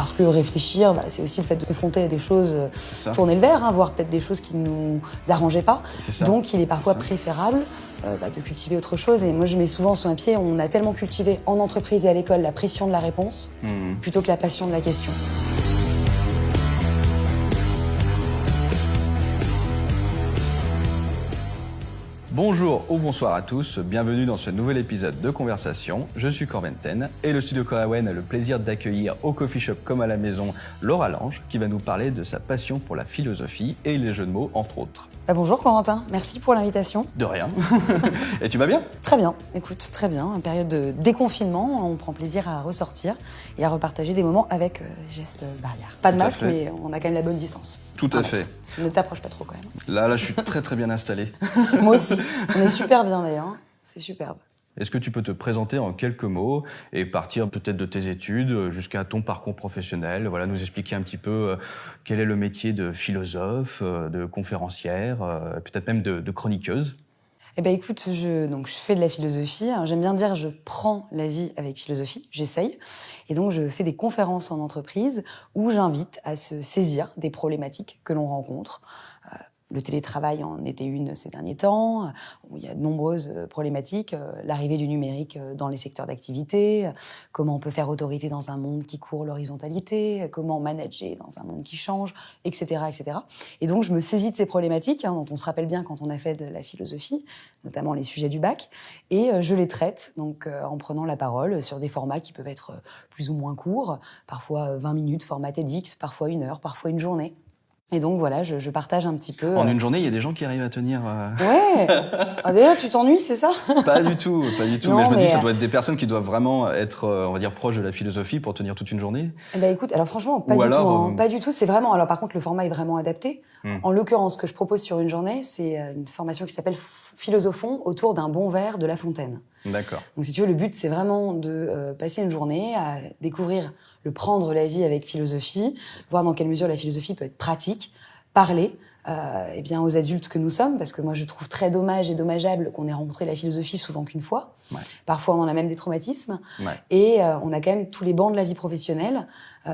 Parce que réfléchir, c'est aussi le fait de confronter des choses, tourner le verre, voir peut-être des choses qui ne nous arrangeaient pas. Donc il est parfois préférable de cultiver autre chose. Et moi je mets souvent sur un pied, on a tellement cultivé en entreprise et à l'école la pression de la réponse plutôt que la passion de la question. Bonjour ou bonsoir à tous, bienvenue dans ce nouvel épisode de Conversation. Je suis Corben Ten et le studio Corawen a le plaisir d'accueillir au coffee shop comme à la maison Laura Lange qui va nous parler de sa passion pour la philosophie et les jeux de mots entre autres. Bonjour Corentin, merci pour l'invitation. De rien. Et tu vas bien ? Très bien, écoute, très bien. En période de déconfinement, on prend plaisir à ressortir et à repartager des moments avec gestes barrières. Pas de masque, mais on a quand même la bonne distance. Tout à fait. Ne t'approche pas trop quand même. Là, je suis très bien installé. Moi aussi, on est super bien d'ailleurs, c'est superbe. Est-ce que tu peux te présenter en quelques mots et partir peut-être de tes études jusqu'à ton parcours professionnel, nous expliquer un petit peu quel est le métier de philosophe, de conférencière, peut-être même de chroniqueuse ? Écoute, je fais de la philosophie. Alors, j'aime bien dire je prends la vie avec philosophie, j'essaye. Et donc je fais des conférences en entreprise où j'invite à se saisir des problématiques que l'on rencontre. Le télétravail en était une ces derniers temps. Il y a de nombreuses problématiques. L'arrivée du numérique dans les secteurs d'activité, comment on peut faire autorité dans un monde qui court l'horizontalité, comment manager dans un monde qui change, etc., etc. Et donc, je me saisis de ces problématiques, dont on se rappelle bien quand on a fait de la philosophie, notamment les sujets du bac, et je les traite en prenant la parole sur des formats qui peuvent être plus ou moins courts, parfois 20 minutes, format TEDx, parfois 1 heure, parfois une journée. Et donc voilà, je partage un petit peu. En une journée, il y a des gens qui arrivent à tenir. Ouais. Déjà, tu t'ennuies, c'est ça ? Pas du tout. Non, mais je me dis, ça doit être des personnes qui doivent vraiment être, on va dire, proches de la philosophie pour tenir toute une journée. Écoute, alors franchement, pas du tout. C'est vraiment. Alors par contre, le format est vraiment adapté. En l'occurrence, ce que je propose sur une journée, c'est une formation qui s'appelle Philosophons autour d'un bon verre de La Fontaine. D'accord. Donc si tu veux, le but, c'est vraiment de passer une journée à découvrir prendre la vie avec philosophie, voir dans quelle mesure la philosophie peut être pratique, parler aux adultes que nous sommes, parce que moi je trouve très dommage et dommageable qu'on ait rencontré la philosophie souvent qu'une fois. Ouais. Parfois on en a même des traumatismes. Ouais. Et on a quand même tous les bancs de la vie professionnelle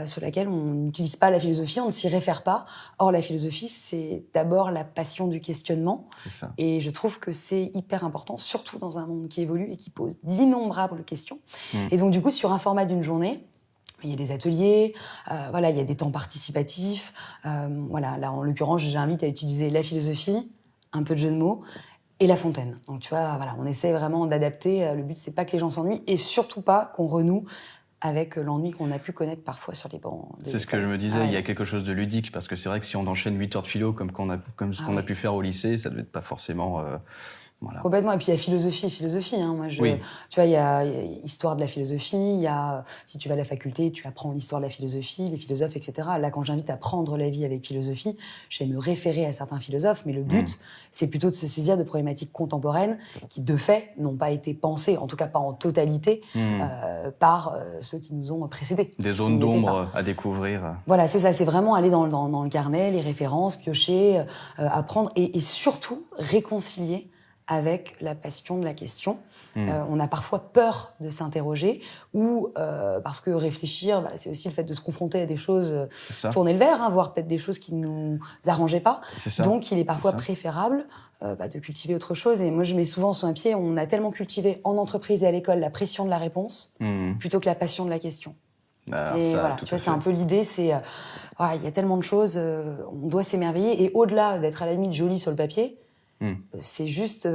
sur laquelle on n'utilise pas la philosophie, on ne s'y réfère pas. Or la philosophie, c'est d'abord la passion du questionnement. C'est ça. Et je trouve que c'est hyper important, surtout dans un monde qui évolue et qui pose d'innombrables questions. Et donc du coup, sur un format d'une journée, il y a des ateliers, il y a des temps participatifs. Là, en l'occurrence, j'invite à utiliser la philosophie, un peu de jeu de mots, et La Fontaine. Donc, tu vois, on essaie vraiment d'adapter. Le but, c'est pas que les gens s'ennuient, et surtout pas qu'on renoue avec l'ennui qu'on a pu connaître parfois sur les bancs. C'est ce que je me disais, il y a quelque chose de ludique, parce que c'est vrai que si on enchaîne 8 heures de philo comme ce qu'on a pu faire au lycée, ça devait être pas forcément... Complètement. Et puis il y a philosophie. Oui. Tu vois, il y a histoire de la philosophie. Il y a, si tu vas à la faculté, tu apprends l'histoire de la philosophie, les philosophes, etc. Là, quand j'invite à prendre la vie avec philosophie, je vais me référer à certains philosophes, mais le but, c'est plutôt de se saisir de problématiques contemporaines qui, de fait, n'ont pas été pensées, en tout cas pas en totalité, par ceux qui nous ont précédés. Des zones d'ombre à découvrir. Voilà, c'est ça. C'est vraiment aller dans le carnet, les références, piocher, apprendre et surtout réconcilier avec la passion de la question. On a parfois peur de s'interroger ou parce que réfléchir, c'est aussi le fait de se confronter à des choses, tourner le verre, voir peut-être des choses qui ne nous arrangeaient pas. Donc, il est parfois préférable de cultiver autre chose. Et moi, je mets souvent sur un pied, on a tellement cultivé en entreprise et à l'école la pression de la réponse plutôt que la passion de la question. Alors et ça, voilà, tu vois, c'est un peu l'idée, c'est il y a tellement de choses, on doit s'émerveiller. Et au-delà d'être à la limite joli sur le papier, c'est juste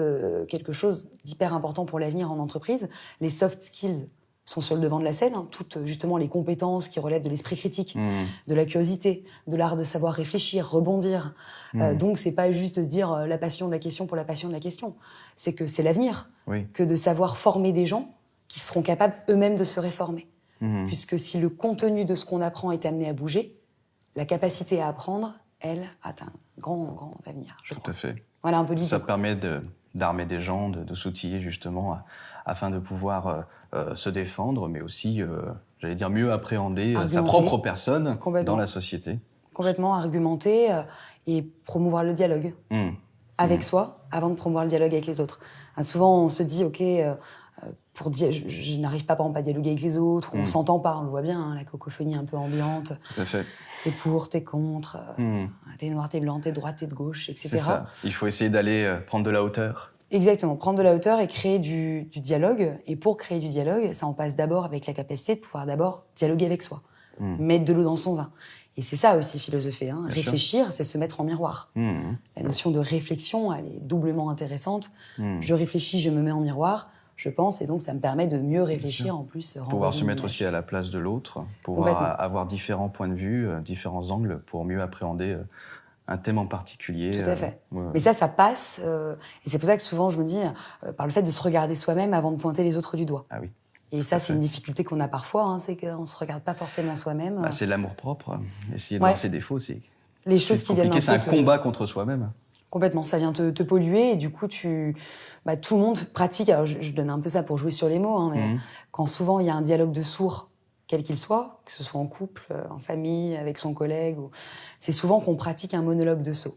quelque chose d'hyper important pour l'avenir en entreprise. Les soft skills sont sur le devant de la scène, toutes justement les compétences qui relèvent de l'esprit critique, de la curiosité, de l'art de savoir réfléchir, rebondir. Donc c'est pas juste se dire la passion de la question pour la passion de la question. C'est que c'est l'avenir, que de savoir former des gens qui seront capables eux-mêmes de se réformer. Puisque si le contenu de ce qu'on apprend est amené à bouger, la capacité à apprendre, elle, a un grand avenir, je crois. Tout à fait. Voilà un peu l'idée. Ça permet d'armer des gens, de s'outiller justement afin de pouvoir se défendre, mais aussi, j'allais dire, mieux appréhender sa propre personne dans la société. Complètement argumenter et promouvoir le dialogue avec soi avant de promouvoir le dialogue avec les autres. Souvent, on se dit, Je n'arrive pas, par exemple, à dialoguer avec les autres, on s'entend pas, on le voit bien, hein, la cacophonie un peu ambiante. Tout à fait. T'es pour, t'es contre, t'es noir, t'es blanc, t'es droite, t'es de gauche, etc. C'est ça. Il faut essayer d'aller prendre de la hauteur. Exactement, prendre de la hauteur et créer du dialogue. Et pour créer du dialogue, ça en passe d'abord avec la capacité de pouvoir d'abord dialoguer avec soi, mettre de l'eau dans son vin. Et c'est ça aussi, philosopher. Hein. Réfléchir, c'est se mettre en miroir. La notion de réflexion, elle est doublement intéressante. Je réfléchis, je me mets en miroir, je pense, et donc ça me permet de mieux réfléchir en plus. Pouvoir se mettre aussi à la place de l'autre, pouvoir avoir différents points de vue, différents angles pour mieux appréhender un thème en particulier. Tout à fait. Mais ça passe. Et c'est pour ça que souvent je me dis, par le fait de se regarder soi-même avant de pointer les autres du doigt. Ah oui. Et ça, c'est une difficulté qu'on a parfois, hein, c'est qu'on ne se regarde pas forcément soi-même. C'est l'amour-propre. Essayer de voir ses défauts, c'est les choses qui viennent c'est un combat contre soi-même. Complètement, ça vient te polluer et du coup, tout le monde pratique. Alors, je donne un peu ça pour jouer sur les mots, hein, mais quand souvent il y a un dialogue de sourds, quel qu'il soit, que ce soit en couple, en famille, avec son collègue, c'est souvent qu'on pratique un monologue de sot.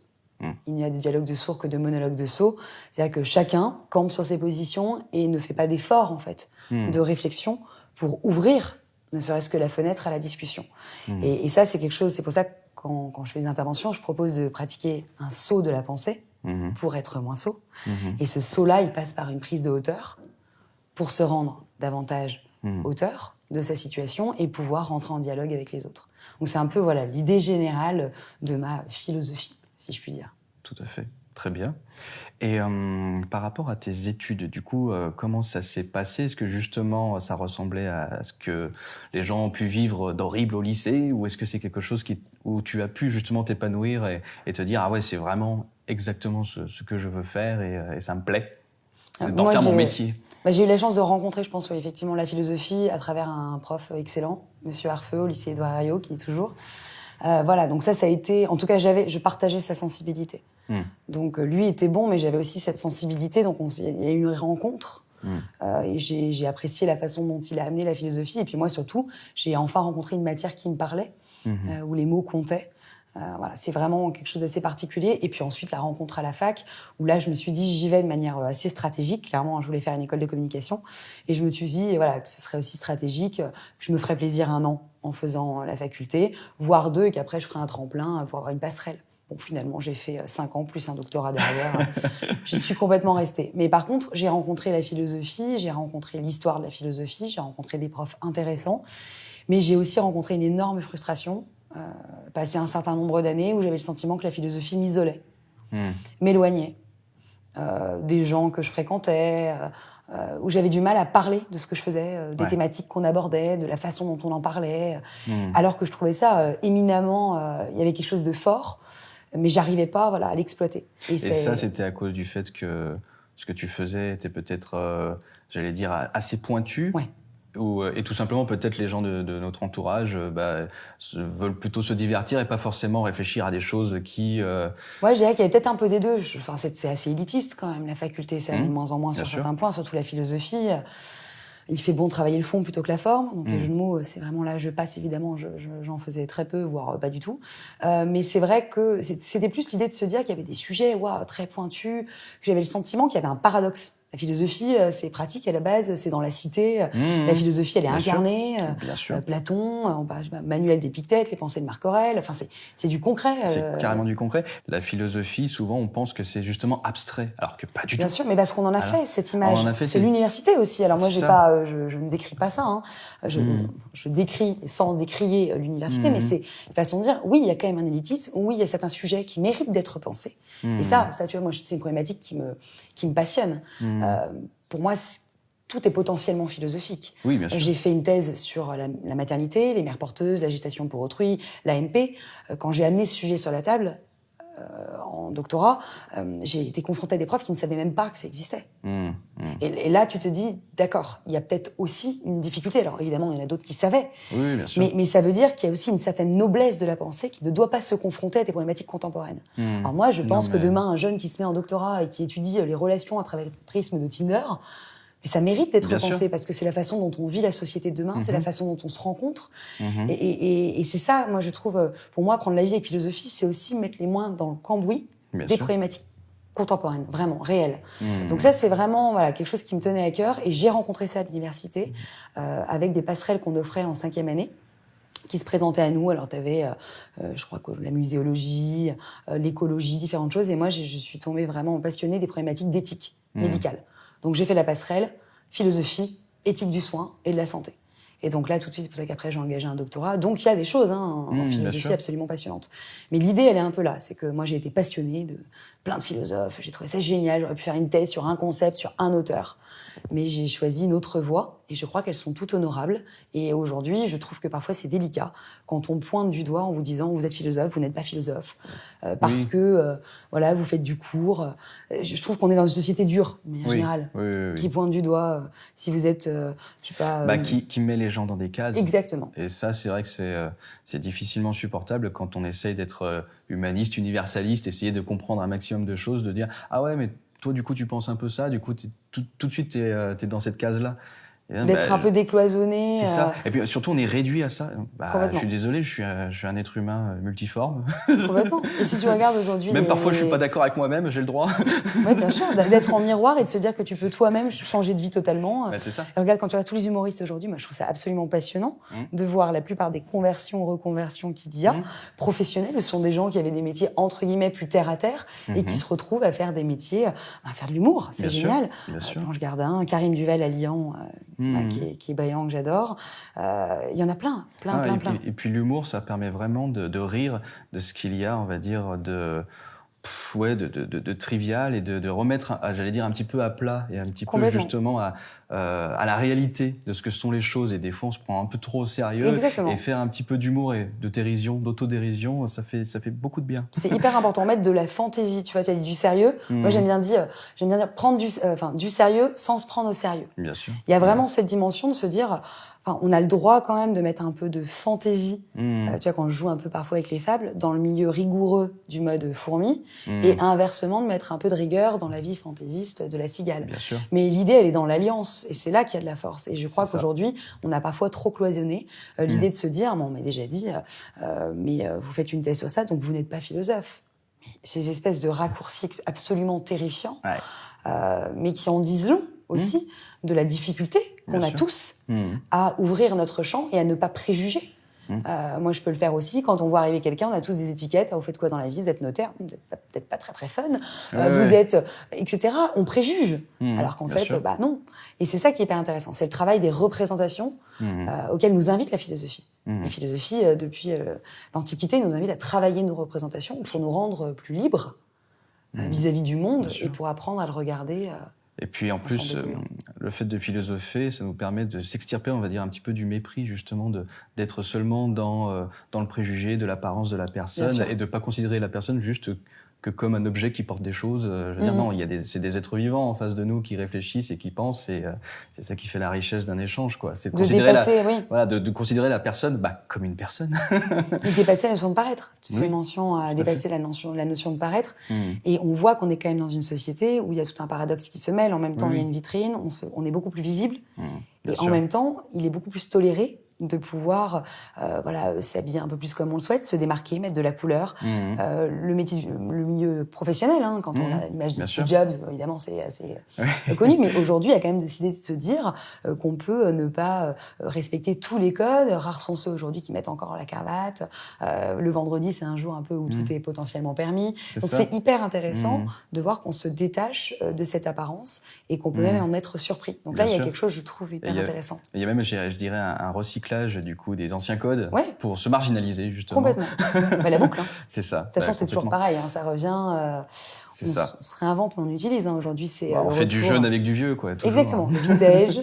Il n'y a de dialogue de sourds que de monologue de sot. C'est-à-dire que chacun campe sur ses positions et ne fait pas d'effort, en fait, de réflexion pour ouvrir, ne serait-ce que la fenêtre à la discussion. Et ça, c'est quelque chose, c'est pour ça que quand je fais des interventions, je propose de pratiquer un saut de la pensée pour être moins sot. Et ce saut-là, il passe par une prise de hauteur pour se rendre davantage hauteur de sa situation et pouvoir rentrer en dialogue avec les autres. Donc c'est un peu l'idée générale de ma philosophie, si je puis dire. Tout à fait, très bien. Et par rapport à tes études, du coup, comment ça s'est passé? Est-ce que justement ça ressemblait à ce que les gens ont pu vivre d'horrible au lycée, ou est-ce que c'est quelque chose où tu as pu justement t'épanouir et te dire « Ah ouais, c'est vraiment exactement ce que je veux faire et ça me plaît d'en faire mon métier ». J'ai eu la chance de rencontrer, je pense, effectivement, la philosophie à travers un prof excellent, Monsieur Arfeux, au lycée Édouard Herriot, qui est toujours. Donc ça a été... En tout cas, je partageais sa sensibilité. Donc lui était bon, mais j'avais aussi cette sensibilité. Donc il y a eu une rencontre. Et j'ai apprécié la façon dont il a amené la philosophie. Et puis moi, surtout, j'ai enfin rencontré une matière qui me parlait, où les mots comptaient. C'est vraiment quelque chose d'assez particulier. Et puis ensuite, la rencontre à la fac, où là, je me suis dit, j'y vais de manière assez stratégique. Clairement, je voulais faire une école de communication. Et je me suis dit, que ce serait aussi stratégique, que je me ferais plaisir 1 an en faisant la faculté, voire 2, et qu'après, je ferais un tremplin pour avoir une passerelle. Bon, finalement, j'ai fait 5 ans, plus un doctorat derrière. J'y suis complètement restée. Mais par contre, j'ai rencontré la philosophie, j'ai rencontré l'histoire de la philosophie, j'ai rencontré des profs intéressants. Mais j'ai aussi rencontré une énorme frustration, passé un certain nombre d'années où j'avais le sentiment que la philosophie m'isolait, m'éloignait des gens que je fréquentais, où j'avais du mal à parler de ce que je faisais, des thématiques qu'on abordait, de la façon dont on en parlait, alors que je trouvais ça éminemment... il y avait quelque chose de fort, mais j'arrivais pas à l'exploiter. Et ça, c'était à cause du fait que ce que tu faisais était peut-être, j'allais dire, assez pointu. Ouais. Et tout simplement, peut-être les gens de notre entourage veulent plutôt se divertir et pas forcément réfléchir à des choses qui... Ouais, je dirais qu'il y avait peut-être un peu des deux. C'est assez élitiste quand même, la faculté. Ça allait de moins en moins sur certains points, surtout la philosophie. Il fait bon travailler le fond plutôt que la forme. Donc les jeux de mots, c'est vraiment là, je passe évidemment, j'en faisais très peu, voire pas du tout. Mais c'est vrai que c'était plus l'idée de se dire qu'il y avait des sujets très pointus, que j'avais le sentiment qu'il y avait un paradoxe. La philosophie, c'est pratique à la base, c'est dans la cité. La philosophie, elle est incarnée. Platon, Manuel d'Épictète, les pensées de Marc Aurèle. Enfin, c'est du concret. C'est carrément du concret. La philosophie, souvent, on pense que c'est justement abstrait, alors que pas du tout. Bien sûr, mais parce qu'on en a fait cette image. C'est l'université aussi. Alors moi, je ne décris pas ça. Hein. Je décris sans décrier l'université, mais c'est une façon de dire, oui, il y a quand même un élitisme, oui, il y a certains sujets qui méritent d'être pensés. Et ça, tu vois, moi, c'est une problématique qui me passionne. Pour moi, tout est potentiellement philosophique. Oui, bien sûr. J'ai fait une thèse sur la maternité, les mères porteuses, la gestation pour autrui, l'AMP. Quand j'ai amené ce sujet sur la table, en doctorat, j'ai été confrontée à des profs qui ne savaient même pas que ça existait. Et là, tu te dis, d'accord, il y a peut-être aussi une difficulté. Alors évidemment, il y en a d'autres qui savaient. Oui, bien sûr. Mais ça veut dire qu'il y a aussi une certaine noblesse de la pensée qui ne doit pas se confronter à des problématiques contemporaines. Alors moi, je pense que demain, un jeune qui se met en doctorat et qui étudie les relations à travers le prisme de Tinder, mais ça mérite d'être pensé parce que c'est la façon dont on vit la société de demain, c'est la façon dont on se rencontre. Et c'est ça, moi, je trouve, pour moi, prendre la vie avec philosophie, c'est aussi mettre les mains dans le cambouis des problématiques contemporaine, vraiment, réelle. Donc ça, c'est vraiment quelque chose qui me tenait à cœur. Et j'ai rencontré ça à l'université avec des passerelles qu'on offrait en 5e année, qui se présentaient à nous. Alors, tu avais, je crois, que la muséologie, l'écologie, différentes choses. Et moi, je suis tombée vraiment passionnée des problématiques d'éthique médicale. Donc, j'ai fait la passerelle, philosophie, éthique du soin et de la santé. Et donc là, tout de suite, c'est pour ça qu'après, j'ai engagé un doctorat. Donc, il y a des choses en philosophie absolument passionnantes. Mais l'idée, elle est un peu là. C'est que moi, j'ai été passionnée de plein de philosophes. J'ai trouvé ça génial. J'aurais pu faire une thèse sur un concept, sur un auteur. Mais j'ai choisi une autre voie. Et je crois qu'elles sont toutes honorables. Et aujourd'hui, je trouve que parfois, c'est délicat quand on pointe du doigt en vous disant « vous êtes philosophe, vous n'êtes pas philosophe parce que vous faites du cours ». Je trouve qu'on est dans une société dure, mais en général, qui pointe du doigt si vous êtes, je sais pas... qui met les gens dans des cases. Exactement. Et ça, c'est vrai que c'est difficilement supportable quand on essaye d'être humaniste, universaliste, essayer de comprendre un maximum de choses, de dire « ah ouais, mais toi, du coup, tu penses un peu ça, du coup, tout de suite, t'es dans cette case-là ». D'être un peu décloisonné. C'est ça. Et puis surtout, on est réduit à ça. Je suis désolé, je suis un être humain multiforme. Complètement. Et si tu regardes aujourd'hui... Même parfois, je suis pas d'accord avec moi-même, j'ai le droit. Oui, bien sûr. D'être en miroir et de se dire que tu peux toi-même changer de vie totalement. C'est ça. Et regarde, quand tu regardes tous les humoristes aujourd'hui, moi, je trouve ça absolument passionnant de voir la plupart des conversions, reconversions qu'il y a, professionnelles. Ce sont des gens qui avaient des métiers, entre guillemets, plus terre à terre et qui se retrouvent à faire des métiers, à faire de l'humour. C'est génial. Bien sûr. Blanche Gardin, Karim Duval à Lyon, qui est brillant, que j'adore. Il y en a plein. Et puis l'humour, ça permet vraiment de rire de ce qu'il y a, on va dire, de trivial et de remettre, j'allais dire, un petit peu à plat et un petit peu justement à la réalité de ce que sont les choses. Et des fois, on se prend un peu trop au sérieux. Exactement. Et faire un petit peu d'humour et de dérision, d'autodérision, ça fait beaucoup de bien. C'est hyper important, mettre de la fantaisie. Tu vois, tu as dit du sérieux. Moi, j'aime bien dire prendre du sérieux sans se prendre au sérieux. Bien sûr. Il y a vraiment cette dimension de se dire... on a le droit quand même de mettre un peu de fantaisie, tu vois, quand je joue un peu parfois avec les fables, dans le milieu rigoureux du mode fourmi, et inversement de mettre un peu de rigueur dans la vie fantaisiste de la cigale. Bien sûr. Mais l'idée, elle est dans l'alliance, et c'est là qu'il y a de la force. Et je crois qu'aujourd'hui, on a parfois trop cloisonné l'idée de se dire, on m'a déjà dit, mais vous faites une thèse sur ça, donc vous n'êtes pas philosophe. Ces espèces de raccourcis absolument terrifiants, mais qui en disent long aussi de la difficulté qu'on a tous à ouvrir notre champ et à ne pas préjuger. Moi, je peux le faire aussi. Quand on voit arriver quelqu'un, on a tous des étiquettes. Vous faites quoi dans la vie? Vous êtes notaire? Vous n'êtes peut-être pas très très fun. Vous êtes... etc. On préjuge. Alors qu'en fait, non. Et c'est ça qui est hyper intéressant. C'est le travail des représentations auxquelles nous invite la philosophie. La philosophie, depuis l'Antiquité, nous invite à travailler nos représentations pour nous rendre plus libres vis-à-vis du monde et pour apprendre à le regarder... Et puis en plus, le fait de philosopher, ça nous permet de s'extirper, on va dire, un petit peu du mépris, justement, d'être seulement dans le préjugé de l'apparence de la personne et de ne pas considérer la personne juste que comme un objet qui porte des choses. Je veux dire, non, c'est des êtres vivants en face de nous qui réfléchissent et qui pensent, et c'est ça qui fait la richesse d'un échange, quoi. C'est de considérer de considérer la personne comme une personne. Et dépasser la notion de paraître. Tu fais mention à dépasser la notion de paraître. Et on voit qu'on est quand même dans une société où il y a tout un paradoxe qui se mêle. En même temps, il y a une vitrine, on est beaucoup plus visible. Et en même temps, il est beaucoup plus toléré de pouvoir s'habiller un peu plus comme on le souhaite, se démarquer, mettre de la couleur. Le milieu professionnel, quand on a l'image de Steve Jobs, évidemment, c'est assez connu, mais aujourd'hui, il y a quand même décidé de se dire qu'on peut ne pas respecter tous les codes. Rares sont ceux aujourd'hui qui mettent encore la cravate. Le vendredi, c'est un jour un peu où tout est potentiellement permis. Donc c'est hyper intéressant de voir qu'on se détache de cette apparence et qu'on peut même en être surpris. Donc là, il y a quelque chose, je trouve, hyper intéressant. Il y a même, je dirais, un recyclage du coup des anciens codes pour se marginaliser, justement. Complètement. La boucle. C'est ça. De toute façon, c'est toujours pareil. Ça revient. C'est ça. On se réinvente, mais on utilise. Aujourd'hui, c'est. On fait du jeune avec du vieux, quoi. Toujours. Exactement. Le vintage,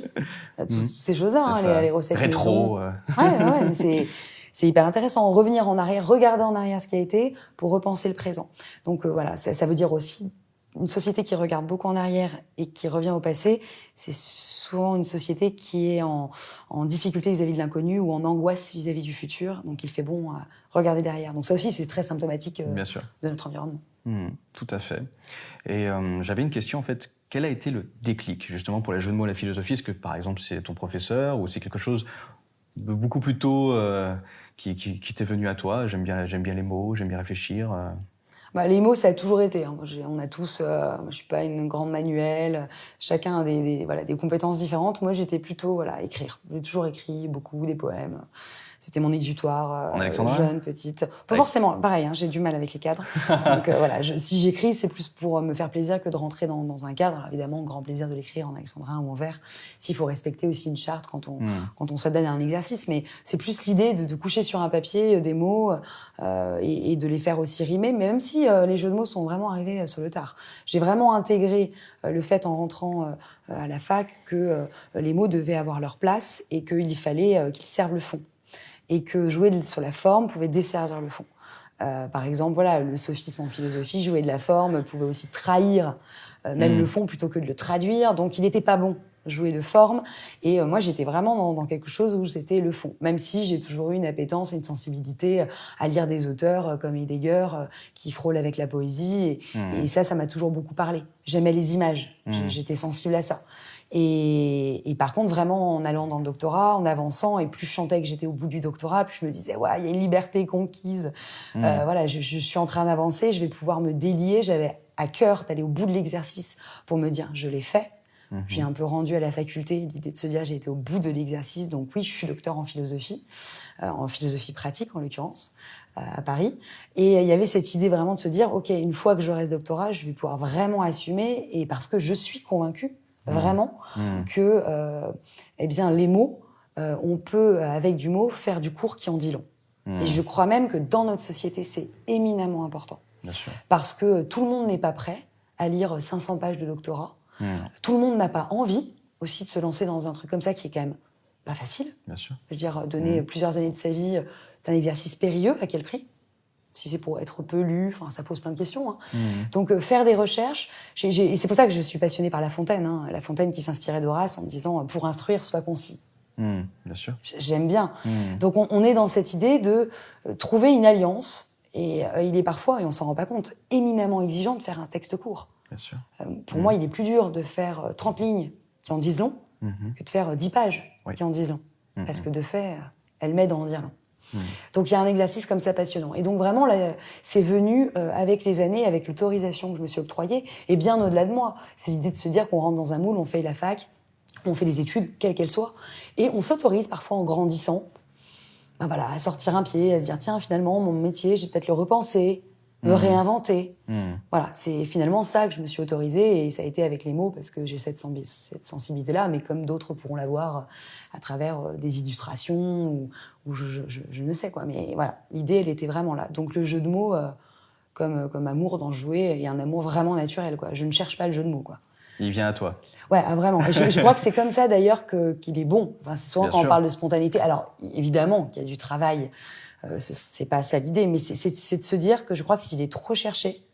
toutes ces choses-là, les recettes rétro. Mais c'est hyper intéressant. Revenir en arrière, regarder en arrière ce qui a été pour repenser le présent. Donc ça veut dire aussi une société qui regarde beaucoup en arrière et qui revient au passé, c'est souvent une société qui est en difficulté vis-à-vis de l'inconnu ou en angoisse vis-à-vis du futur. Donc, il fait bon à regarder derrière. Donc, ça aussi, c'est très symptomatique de notre environnement. Tout à fait. Et j'avais une question, en fait. Quel a été le déclic, justement, pour les jeux de mots et la philosophie? Est-ce que, par exemple, c'est ton professeur ou c'est quelque chose de beaucoup plus tôt qui t'est venu à toi? J'aime bien les mots, j'aime bien réfléchir. Les mots, ça a toujours été. Hein. On a tous... je suis pas une grande manuelle. Chacun a des compétences différentes. Moi, j'étais plutôt écrire. J'ai toujours écrit beaucoup, des poèmes. C'était mon exutoire, jeune, petite. Pas forcément, pareil, hein, j'ai du mal avec les cadres. Donc si j'écris, c'est plus pour me faire plaisir que de rentrer dans un cadre. Alors, évidemment, grand plaisir de l'écrire en alexandrin ou en vers, s'il faut respecter aussi une charte quand on s'adonne à un exercice. Mais c'est plus l'idée de coucher sur un papier des mots et de les faire aussi rimer, mais même si les jeux de mots sont vraiment arrivés sur le tard. J'ai vraiment intégré le fait en rentrant à la fac que les mots devaient avoir leur place et qu'il fallait qu'ils servent le fond. Et que jouer sur la forme pouvait desservir le fond. Par exemple, le sophisme en philosophie, jouer de la forme pouvait aussi trahir même le fond plutôt que de le traduire. Donc, il n'était pas bon jouer de forme. Et moi, j'étais vraiment dans quelque chose où c'était le fond. Même si j'ai toujours eu une appétence et une sensibilité à lire des auteurs comme Heidegger qui frôlent avec la poésie. Et ça m'a toujours beaucoup parlé. J'aimais les images. J'étais sensible à ça. Et par contre, vraiment, en allant dans le doctorat, en avançant, et plus je sentais que j'étais au bout du doctorat, plus je me disais, il y a une liberté conquise. Je suis en train d'avancer, je vais pouvoir me délier. J'avais à cœur d'aller au bout de l'exercice pour me dire, je l'ai fait. J'ai un peu rendu à la faculté l'idée de se dire, j'ai été au bout de l'exercice. Donc oui, je suis docteur en philosophie pratique en l'occurrence, à Paris. Et il y avait cette idée vraiment de se dire, OK, une fois que j'aurai ce doctorat, je vais pouvoir vraiment assumer, et parce que je suis convaincue, vraiment, que les mots, on peut, avec du mot, faire du court qui en dit long. Et je crois même que dans notre société, c'est éminemment important. Bien sûr. Parce que tout le monde n'est pas prêt à lire 500 pages de doctorat. Tout le monde n'a pas envie aussi de se lancer dans un truc comme ça qui est quand même pas facile. Bien sûr. Je veux dire, donner plusieurs années de sa vie, c'est un exercice périlleux. À quel prix ? Si c'est pour être peu lu, ça pose plein de questions. Hein. Donc, faire des recherches... et c'est pour ça que je suis passionnée par La Fontaine. Hein. La Fontaine qui s'inspirait d'Horace en disant « pour instruire, sois concis ». Bien sûr. J'aime bien. Donc, on est dans cette idée de trouver une alliance. Et il est parfois, et on s'en rend pas compte, éminemment exigeant de faire un texte court. Bien sûr. Pour moi, il est plus dur de faire 30 lignes qui en disent long que de faire 10 pages qui en disent long. Parce que de fait, elles m'aident à en dire long. Donc il y a un exercice comme ça passionnant. Et donc vraiment, là, c'est venu avec les années, avec l'autorisation que je me suis octroyée, et bien au-delà de moi. C'est l'idée de se dire qu'on rentre dans un moule, on fait la fac, on fait des études, quelles qu'elles soient, et on s'autorise parfois en grandissant, à sortir un pied, à se dire tiens, finalement, mon métier, j'ai peut-être le repenser, me réinventer. Voilà, c'est finalement ça que je me suis autorisée, et ça a été avec les mots, parce que j'ai cette sensibilité-là, mais comme d'autres pourront l'avoir à travers des illustrations, ou je ne sais quoi. Mais voilà, l'idée, elle était vraiment là. Donc le jeu de mots, comme amour dans jouer, il y a un amour vraiment naturel, quoi. Je ne cherche pas le jeu de mots, quoi. Il vient à toi. Ouais, vraiment. Et je crois que c'est comme ça, d'ailleurs, qu'il est bon. C'est souvent quand on parle de spontanéité. Alors, évidemment qu'il y a du travail, c'est pas ça l'idée, mais c'est de se dire que je crois que s'il est trop cherché,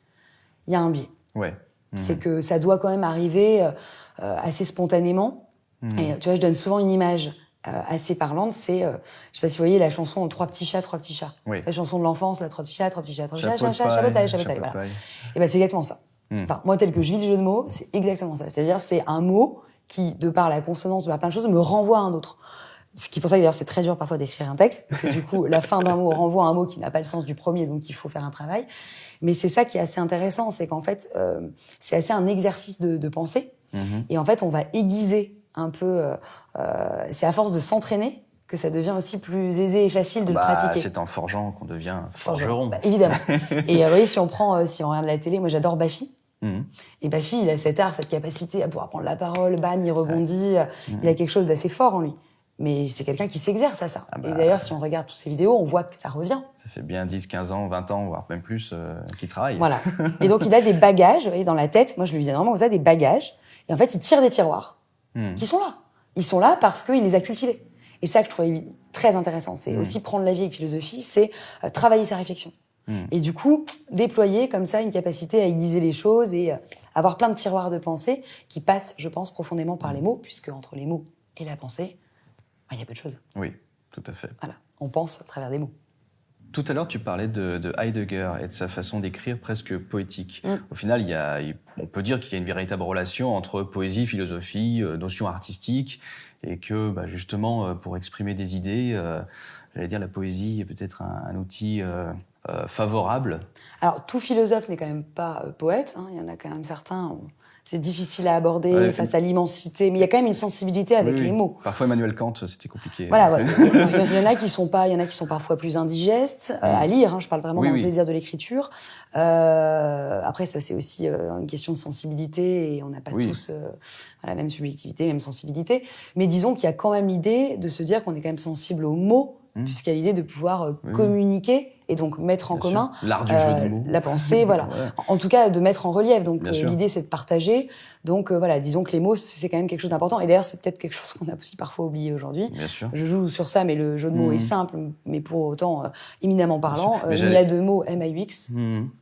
il y a un biais. Ouais. C'est que ça doit quand même arriver assez spontanément. Et tu vois, je donne souvent une image assez parlante, c'est, je sais pas si vous voyez la chanson « Trois petits chats, trois petits chats ». Oui. La chanson de l'enfance, là, « Trois petits chats, trois petits chats, trois petits chats, chapeau chapeau de voilà. paille. Et c'est exactement ça. Enfin, moi, tel que je vis le jeu de mots, c'est exactement ça. C'est-à-dire, c'est un mot qui, de par la consonance, de par plein de choses, me renvoie à un autre. Ce qui, pour ça, d'ailleurs, c'est très dur parfois d'écrire un texte, parce que du coup, la fin d'un mot renvoie à un mot qui n'a pas le sens du premier, donc il faut faire un travail. Mais c'est ça qui est assez intéressant, c'est qu'en fait, c'est assez un exercice de pensée. Et en fait, on va aiguiser un peu... c'est à force de s'entraîner que ça devient aussi plus aisé et facile de le pratiquer. C'est en forgeant qu'on devient forgeron. Évidemment. Et vous voyez, si on regarde la télé, moi j'adore Baffy. Et Baffy, il a cet art, cette capacité à pouvoir prendre la parole, bam, il rebondit, il a quelque chose d'assez fort en lui. Mais c'est quelqu'un qui s'exerce à ça. Et d'ailleurs, si on regarde toutes ces vidéos, on voit que ça revient. Ça fait bien 10, 15 ans, 20 ans, voire même plus, qu'il travaille. Voilà. Et donc, il a des bagages, vous voyez, dans la tête. Moi, je lui disais vraiment, vous avez des bagages. Et en fait, il tire des tiroirs qui sont là. Ils sont là parce qu'il les a cultivés. Et ça que je trouvais très intéressant. C'est aussi prendre la vie avec philosophie, c'est travailler sa réflexion. Et du coup, déployer comme ça une capacité à aiguiser les choses et avoir plein de tiroirs de pensée qui passent, je pense, profondément par les mots, puisque entre les mots et la pensée, il y a peu de choses. Oui, tout à fait. Voilà, on pense à travers des mots. Tout à l'heure, tu parlais de Heidegger et de sa façon d'écrire presque poétique. Au final, on peut dire qu'il y a une véritable relation entre poésie, philosophie, notions artistiques, et que justement, pour exprimer des idées, j'allais dire la poésie est peut-être un outil favorable. Alors, tout philosophe n'est quand même pas poète. Hein. Il y en a quand même certains. C'est difficile à aborder face à l'immensité, mais il y a quand même une sensibilité avec les mots. Parfois, Emmanuel Kant, c'était compliqué. Voilà, il y en a qui sont parfois plus indigestes à lire. Hein, je parle vraiment dans le plaisir de l'écriture. Après, ça c'est aussi une question de sensibilité et on n'a pas tous la même subjectivité, même sensibilité. Mais disons qu'il y a quand même l'idée de se dire qu'on est quand même sensible aux mots, puisqu'il y a l'idée de pouvoir communiquer. Et donc mettre en commun l'art du jeu de mots, la pensée, voilà. En tout cas, de mettre en relief. Donc l'idée, c'est de partager. Donc voilà, disons que les mots, c'est quand même quelque chose d'important. Et d'ailleurs, c'est peut-être quelque chose qu'on a aussi parfois oublié aujourd'hui. Bien sûr. Je joue sur ça, mais le jeu de mots est simple, mais pour autant éminemment parlant. Il y a 2 mots MAUX,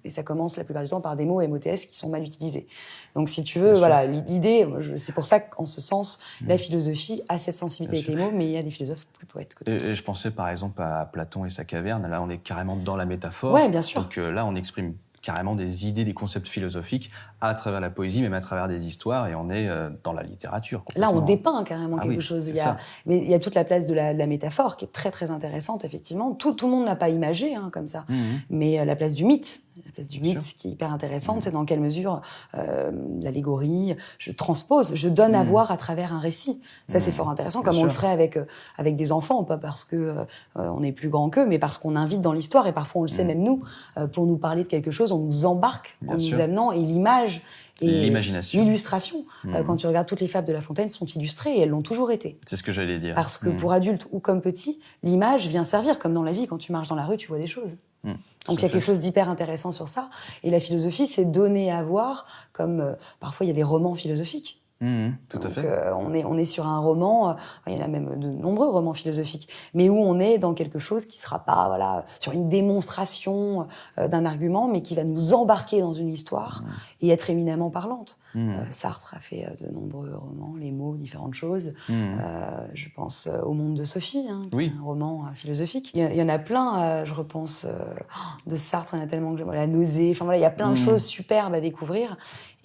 et ça commence la plupart du temps par des mots MOTS qui sont mal utilisés. Donc si tu veux, voilà, l'idée, c'est pour ça qu'en ce sens, la philosophie a cette sensibilité avec les mots, mais il y a des philosophes plus poètes que d'autres. Et je pensais par exemple à Platon et sa caverne. Là, on est carrément dans la métaphore. Ouais, bien sûr. Donc là, on exprime carrément des idées, des concepts philosophiques à travers la poésie, même à travers des histoires, et on est dans la littérature. Là, on dépeint carrément quelque chose. Mais il y a toute la place de la métaphore qui est très très intéressante, effectivement. Tout le monde n'a pas imagé comme ça, mais la place du mythe, ce qui est hyper intéressante, c'est dans quelle mesure l'allégorie, je transpose, je donne à voir à travers un récit. Ça, c'est fort intéressant, comme on le ferait avec des enfants, pas parce que on est plus grand qu'eux, mais parce qu'on invite dans l'histoire, et parfois on le sait même nous, pour nous parler de quelque chose, on nous embarque en nous amenant, et l'image et l'imagination, l'illustration. Quand tu regardes toutes les fables de La Fontaine sont illustrées, et elles l'ont toujours été. C'est ce que j'allais dire. Parce que pour adultes ou comme petits, l'image vient servir, comme dans la vie, quand tu marches dans la rue, tu vois des choses. Donc il y a quelque chose d'hyper intéressant sur ça. Et la philosophie, c'est donner à voir, comme parfois il y a des romans philosophiques. Tout à fait. On est sur un roman, il y en a même de nombreux romans philosophiques, mais où on est dans quelque chose qui sera pas sur une démonstration d'un argument, mais qui va nous embarquer dans une histoire et être éminemment parlante. Sartre a fait de nombreux romans, les mots, différentes choses. Je pense au Monde de Sophie, qui est un roman philosophique. Il y en a plein, je repense de Sartre, il y en a tellement que la nausée, il y a plein de choses superbes à découvrir.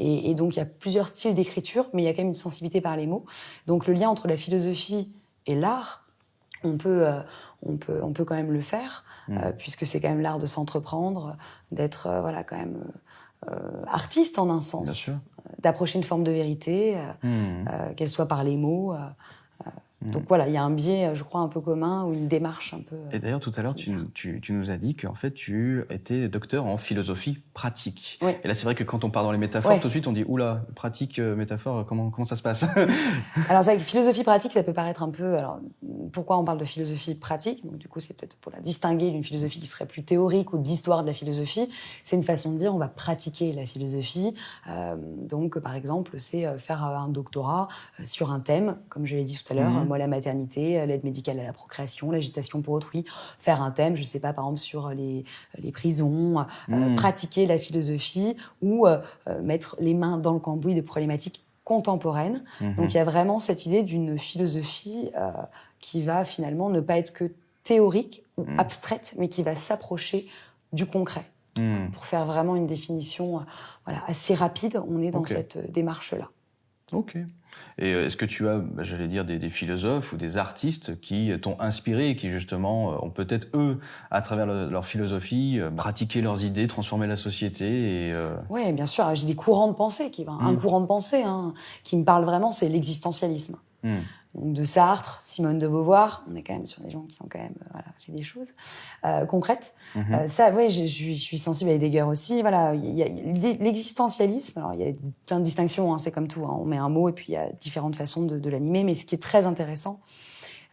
Et donc, il y a plusieurs styles d'écriture, mais il y a quand même une sensibilité par les mots. Donc, le lien entre la philosophie et l'art, on peut quand même le faire, puisque c'est quand même l'art de s'entreprendre, d'être quand même artiste en un sens, d'approcher une forme de vérité, qu'elle soit par les mots. Donc voilà, il y a un biais, je crois, un peu commun, ou une démarche un peu... Et d'ailleurs, tout à l'heure, tu nous as dit qu'en fait, tu étais docteur en philosophie pratique. Oui. Et là, c'est vrai que quand on part dans les métaphores, tout de suite, on dit « Oula, pratique, métaphore, comment ça se passe ?» Alors c'est vrai que philosophie pratique, ça peut paraître un peu... Alors, pourquoi on parle de philosophie pratique? Donc du coup, c'est peut-être pour la distinguer d'une philosophie qui serait plus théorique ou d'histoire de la philosophie. C'est une façon de dire, on va pratiquer la philosophie. Donc, par exemple, c'est faire un doctorat sur un thème, comme je l'ai dit tout à l'heure, moi, la maternité, l'aide médicale à la procréation, l'agitation pour autrui, faire un thème, je sais pas, par exemple, sur les prisons, pratiquer la philosophie ou mettre les mains dans le cambouis de problématiques contemporaines. Donc, il y a vraiment cette idée d'une philosophie qui va finalement ne pas être que théorique ou abstraite, mais qui va s'approcher du concret. Donc, pour faire vraiment une définition assez rapide, on est dans cette démarche-là. Ok. Et est-ce que tu as, j'allais dire, des philosophes ou des artistes qui t'ont inspiré et qui, justement, ont peut-être, eux, à travers leur philosophie, pratiqué leurs idées, transformé la société Oui, bien sûr. J'ai des courants de pensée. Un courant de pensée qui me parle vraiment, c'est l'existentialisme. Donc, de Sartre, Simone de Beauvoir, on est quand même sur des gens qui ont quand même fait des choses concrètes. Ça, oui, je suis sensible à Heidegger aussi. Il y a l'existentialisme. Alors, il y a plein de distinctions, c'est comme tout. On met un mot et puis il y a différentes façons de l'animer. Mais ce qui est très intéressant,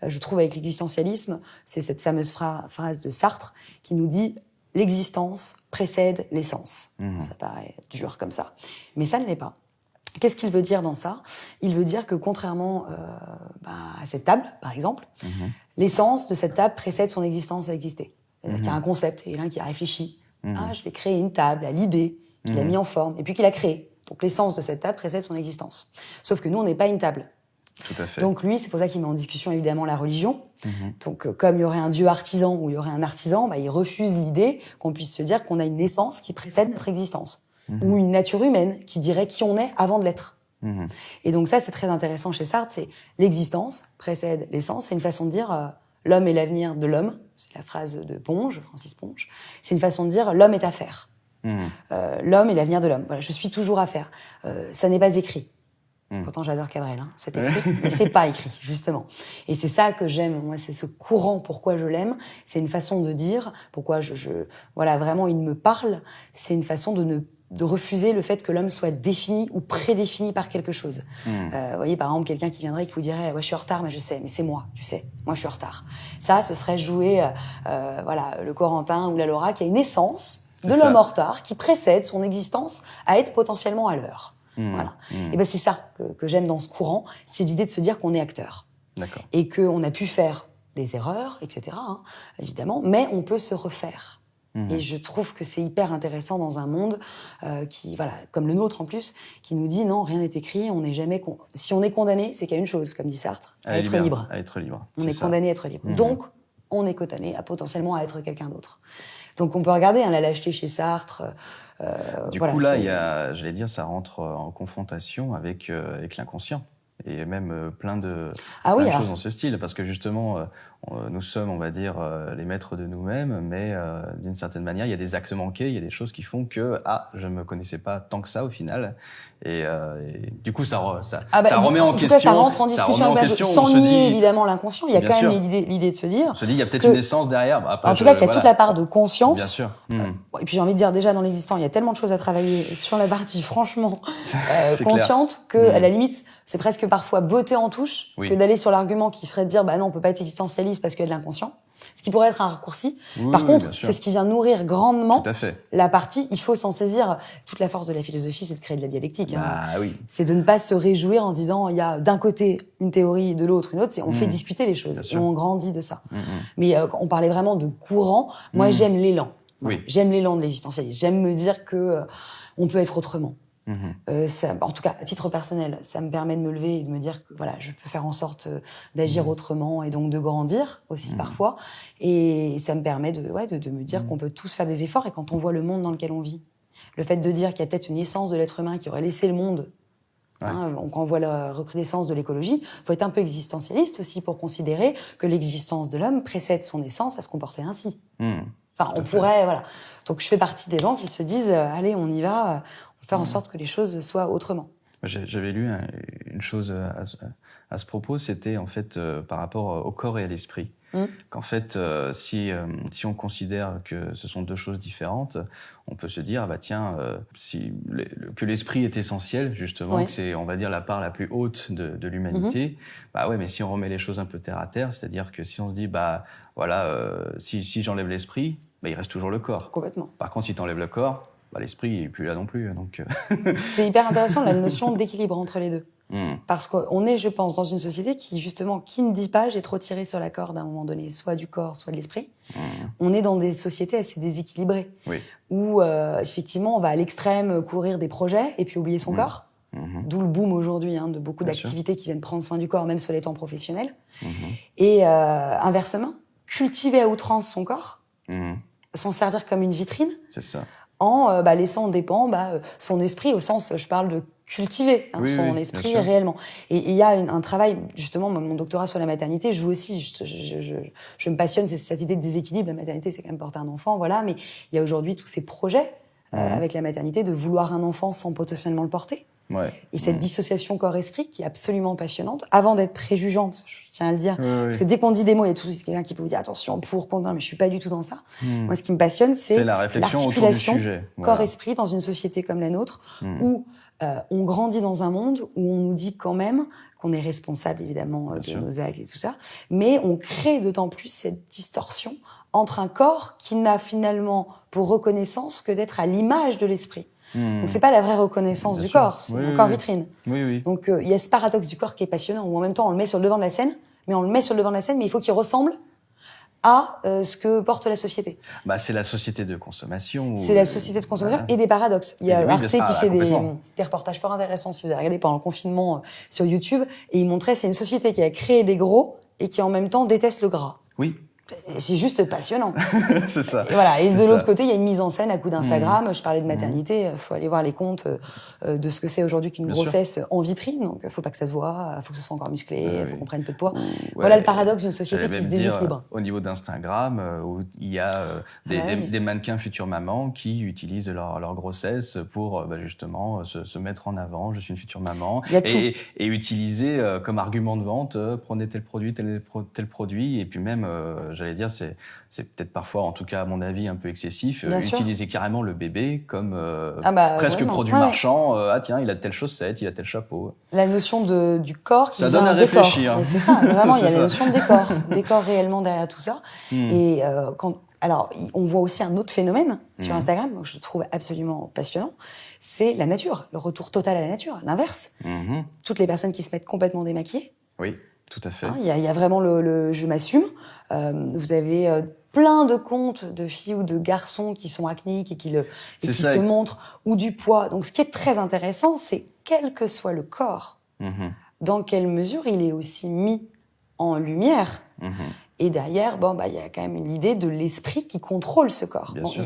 je trouve, avec l'existentialisme, c'est cette fameuse phrase de Sartre qui nous dit « l'existence précède l'essence ». Ça paraît dur comme ça, mais ça ne l'est pas. Qu'est-ce qu'il veut dire dans ça? Il veut dire que contrairement à cette table, par exemple, l'essence de cette table précède son existence à exister. C'est-à-dire qu'il y a un concept, et l'un qui a réfléchi. Je vais créer une table à l'idée, qu'il a mis en forme, et puis qu'il a créée. Donc l'essence de cette table précède son existence. Sauf que nous, on n'est pas une table. Tout à fait. Donc lui, c'est pour ça qu'il met en discussion évidemment la religion. Donc comme il y aurait un dieu artisan ou il y aurait un artisan, il refuse l'idée qu'on puisse se dire qu'on a une essence qui précède notre existence. Ou une nature humaine qui dirait qui on est avant de l'être. Et donc ça, c'est très intéressant chez Sartre, c'est l'existence précède l'essence, c'est une façon de dire l'homme est l'avenir de l'homme, c'est la phrase de Ponge, Francis Ponge, c'est une façon de dire l'homme est affaire. L'homme est l'avenir de l'homme. Voilà, je suis toujours affaire. Ça n'est pas écrit. Pourtant, j'adore Cabrel, hein, c'est écrit, mais c'est pas écrit, justement. Et c'est ça que j'aime, moi, c'est ce courant, pourquoi je l'aime. C'est une façon de dire, pourquoi voilà, vraiment, il me parle. C'est une façon de refuser le fait que l'homme soit défini ou prédéfini par quelque chose. Vous voyez, par exemple, quelqu'un qui viendrait et qui vous dirait « Ouais, je suis en retard, mais je sais, mais c'est moi, tu sais, moi je suis en retard. » Ça, ce serait jouer, voilà, le Corentin ou la Laura qui a une essence de l'homme en retard qui précède son existence à être potentiellement à l'heure. Voilà. Et ben c'est ça que j'aime dans ce courant, c'est l'idée de se dire qu'on est acteur. D'accord. Et qu'on a pu faire des erreurs, etc., hein, évidemment, mais on peut se refaire. Et je trouve que c'est hyper intéressant dans un monde qui, voilà, comme le nôtre en plus, qui nous dit non, rien n'est écrit, on n'est jamais si on est condamné, c'est qu'il y a une chose, comme dit Sartre, à être libre. À être libre. On est condamné à être libre. Donc, on est condamné potentiellement à être quelqu'un d'autre. Donc on peut regarder la lâcheté chez Sartre. Du coup là, j'allais dire, ça rentre en confrontation avec l'inconscient. Et même plein de choses dans ce style, parce que justement, nous sommes, on va dire, les maîtres de nous-mêmes, mais d'une certaine manière, il y a des actes manqués, il y a des choses qui font que je me connaissais pas tant que ça au final, et du coup, ça remet en question. Ça rentre en discussion sans nier évidemment l'inconscient. Il y a quand même l'idée de se dire. On se dit, il y a peut-être une essence derrière. Après, en tout cas, qu'il y a toute la part de conscience. Bien sûr. Et puis j'ai envie de dire, déjà dans l'existant, il y a tellement de choses à travailler sur la partie franchement consciente que à la limite, c'est presque parfois beauté en touche que d'aller sur l'argument qui serait de dire bah non, on peut pas être existentialiste parce qu'il y a de l'inconscient. Ce qui pourrait être un raccourci. Par contre, c'est ce qui vient nourrir grandement la partie. Il faut s'en saisir. Toute la force de la philosophie, c'est de créer de la dialectique. C'est de ne pas se réjouir en se disant il y a d'un côté une théorie, de l'autre une autre. On fait discuter les choses et on grandit de ça. Mais on parlait vraiment de courant. Moi, j'aime l'élan. J'aime l'élan de l'existentialisme. J'aime me dire que on peut être autrement. En tout cas, à titre personnel, ça me permet de me lever et de me dire que voilà, je peux faire en sorte d'agir autrement et donc de grandir aussi parfois. Et ça me permet de me dire qu'on peut tous faire des efforts. Et quand on voit le monde dans lequel on vit, le fait de dire qu'il y a peut-être une essence de l'être humain qui aurait laissé le monde, quand on voit la recrudescence de l'écologie, faut être un peu existentialiste aussi pour considérer que l'existence de l'homme précède son essence à se comporter ainsi. Enfin, on pourrait, voilà. Donc, je fais partie des gens qui se disent, allez, on y va, faire en sorte que les choses soient autrement. J'avais lu une chose à ce propos, c'était en fait par rapport au corps et à l'esprit. Qu'en fait, si on considère que ce sont deux choses différentes, on peut se dire, que l'esprit est essentiel, justement, que c'est, on va dire, la part la plus haute de l'humanité, mais si on remet les choses un peu terre à terre, c'est-à-dire que si on se dit, si j'enlève l'esprit, il reste toujours le corps. Complètement. Par contre, si tu enlèves le corps, l'esprit n'est plus là non plus. Donc c'est hyper intéressant, la notion d'équilibre entre les deux. Parce qu'on est, je pense, dans une société qui ne dit pas j'ai trop tiré sur la corde à un moment donné, soit du corps, soit de l'esprit. On est dans des sociétés assez déséquilibrées, où effectivement on va à l'extrême courir des projets et puis oublier son corps. D'où le boom aujourd'hui de beaucoup d'activités qui viennent prendre soin du corps, même sur les temps professionnels. Et inversement, cultiver à outrance son corps, s'en servir comme une vitrine. C'est ça. En laissant en dépend son esprit, au sens, je parle de cultiver son esprit réellement. Et il y a un travail, justement, mon doctorat sur la maternité, je me passionne, c'est cette idée de déséquilibre. La maternité, c'est quand même porter un enfant, voilà, mais il y a aujourd'hui tous ces projets avec la maternité de vouloir un enfant sans potentiellement le porter. Et cette dissociation corps-esprit qui est absolument passionnante, avant d'être préjugeant, je tiens à le dire, parce que dès qu'on dit des mots, il y a toujours quelqu'un qui peut vous dire attention, contre, non, mais je suis pas du tout dans ça. Moi, ce qui me passionne, c'est la réflexion l'articulation autour du sujet. corps-esprit dans une société comme la nôtre, où on grandit dans un monde où on nous dit quand même qu'on est responsable, évidemment, de nos actes et tout ça, mais on crée d'autant plus cette distorsion entre un corps qui n'a finalement pour reconnaissance que d'être à l'image de l'esprit. Donc c'est pas la vraie reconnaissance du corps, c'est un corps vitrine. Donc il y a ce paradoxe du corps qui est passionnant, où en même temps on le met sur le devant de la scène, mais il faut qu'il ressemble à ce que porte la société. C'est la société de consommation. C'est la société de consommation et des paradoxes. Il y a Arte qui fait des reportages fort intéressants, si vous avez regardé pendant le confinement sur YouTube, et il montrait c'est une société qui a créé des gros et qui en même temps déteste le gras. Oui. c'est juste passionnant. C'est ça. Et voilà. Et c'est de ça. l'autre côté, il y a une mise en scène à coup d'Instagram. Je parlais de maternité. Faut aller voir les comptes de ce que c'est aujourd'hui qu'une Bien grossesse en vitrine. Donc, faut pas que ça se voit. Faut que ce soit encore musclé. Faut qu'on prenne peu de poids. Ouais, Voilà le paradoxe d'une société j'allais qui se même dire, déséquilibre. au niveau d'Instagram, où il y a des mannequins futures mamans qui utilisent leur grossesse pour justement se mettre en avant. Je suis une future maman. Et utiliser comme argument de vente, prenez tel produit, tel produit. Et puis même, j'allais dire, c'est peut-être parfois, en tout cas à mon avis, un peu excessif, utiliser carrément le bébé comme presque vraiment. produit marchand. Ah tiens, il a telle chaussette, il a tel chapeau. La notion du corps qui ça vient donne à décor. réfléchir. C'est ça, vraiment, il y a la notion de décor réellement derrière tout ça. Et alors, on voit aussi un autre phénomène sur Instagram, que je trouve absolument passionnant, c'est la nature, le retour total à la nature, l'inverse. Toutes les personnes qui se mettent complètement démaquillées. Oui, tout à fait. Il y a vraiment le je m'assume. Vous avez plein de comptes de filles ou de garçons qui sont acnéiques et qui se montrent, ou du poids. Donc, ce qui est très intéressant, c'est quel que soit le corps, dans quelle mesure il est aussi mis en lumière. Et derrière, il y a quand même l'idée de l'esprit qui contrôle ce corps. Bien sûr.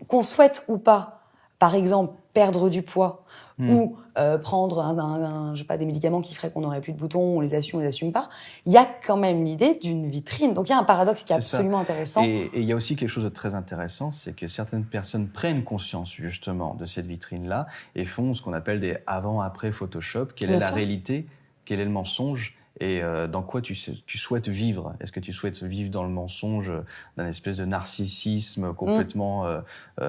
Qu'on souhaite ou pas, par exemple, perdre du poids ou prendre je sais pas, des médicaments qui feraient qu'on n'aurait plus de boutons, on les assume pas, il y a quand même l'idée d'une vitrine. Donc il y a un paradoxe qui est absolument intéressant. Et il y a aussi quelque chose de très intéressant, c'est que certaines personnes prennent conscience justement de cette vitrine-là et font ce qu'on appelle des avant-après Photoshop. Quelle est la réalité? Quel est le mensonge? Et dans quoi tu souhaites vivre? Est-ce que tu souhaites vivre dans le mensonge d'un espèce de narcissisme complètement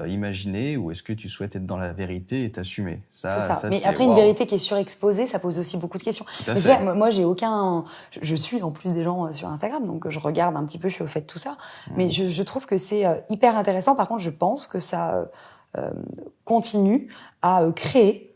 imaginé, ou est-ce que tu souhaites être dans la vérité et t'assumer? Ça, mais après, une vérité qui est surexposée, ça pose aussi beaucoup de questions. Mais ça, moi, je suis en plus des gens sur Instagram, donc je regarde un petit peu, je suis au fait de tout ça. Mais je trouve que c'est hyper intéressant. Par contre, je pense que ça continue à créer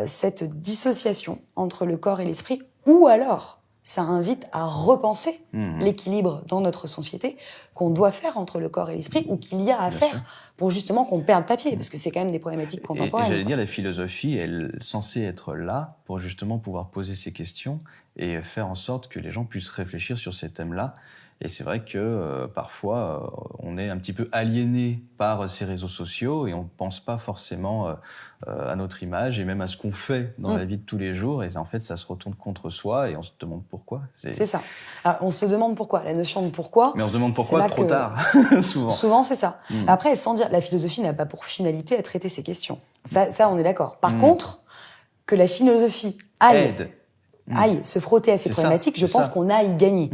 cette dissociation entre le corps et l'esprit, ou alors ça invite à repenser l'équilibre dans notre société qu'on doit faire entre le corps et l'esprit, ou qu'il y a à faire pour justement qu'on perde papier, parce que c'est quand même des problématiques contemporaines. Et j'allais dire, la philosophie, elle est censée être là pour justement pouvoir poser ces questions et faire en sorte que les gens puissent réfléchir sur ces thèmes-là. Et c'est vrai que parfois, on est un petit peu aliéné par ces réseaux sociaux et on ne pense pas forcément à notre image et même à ce qu'on fait dans la vie de tous les jours. Et en fait, ça se retourne contre soi et on se demande pourquoi. C'est ça. Alors, on se demande pourquoi. La notion de pourquoi. Mais on se demande pourquoi trop tard, souvent. Souvent, c'est ça. Après, sans dire, la philosophie n'a pas pour finalité à traiter ces questions. Ça on est d'accord. Par contre, que la philosophie aille se frotter à ces problématiques, je pense qu'on a à y gagner.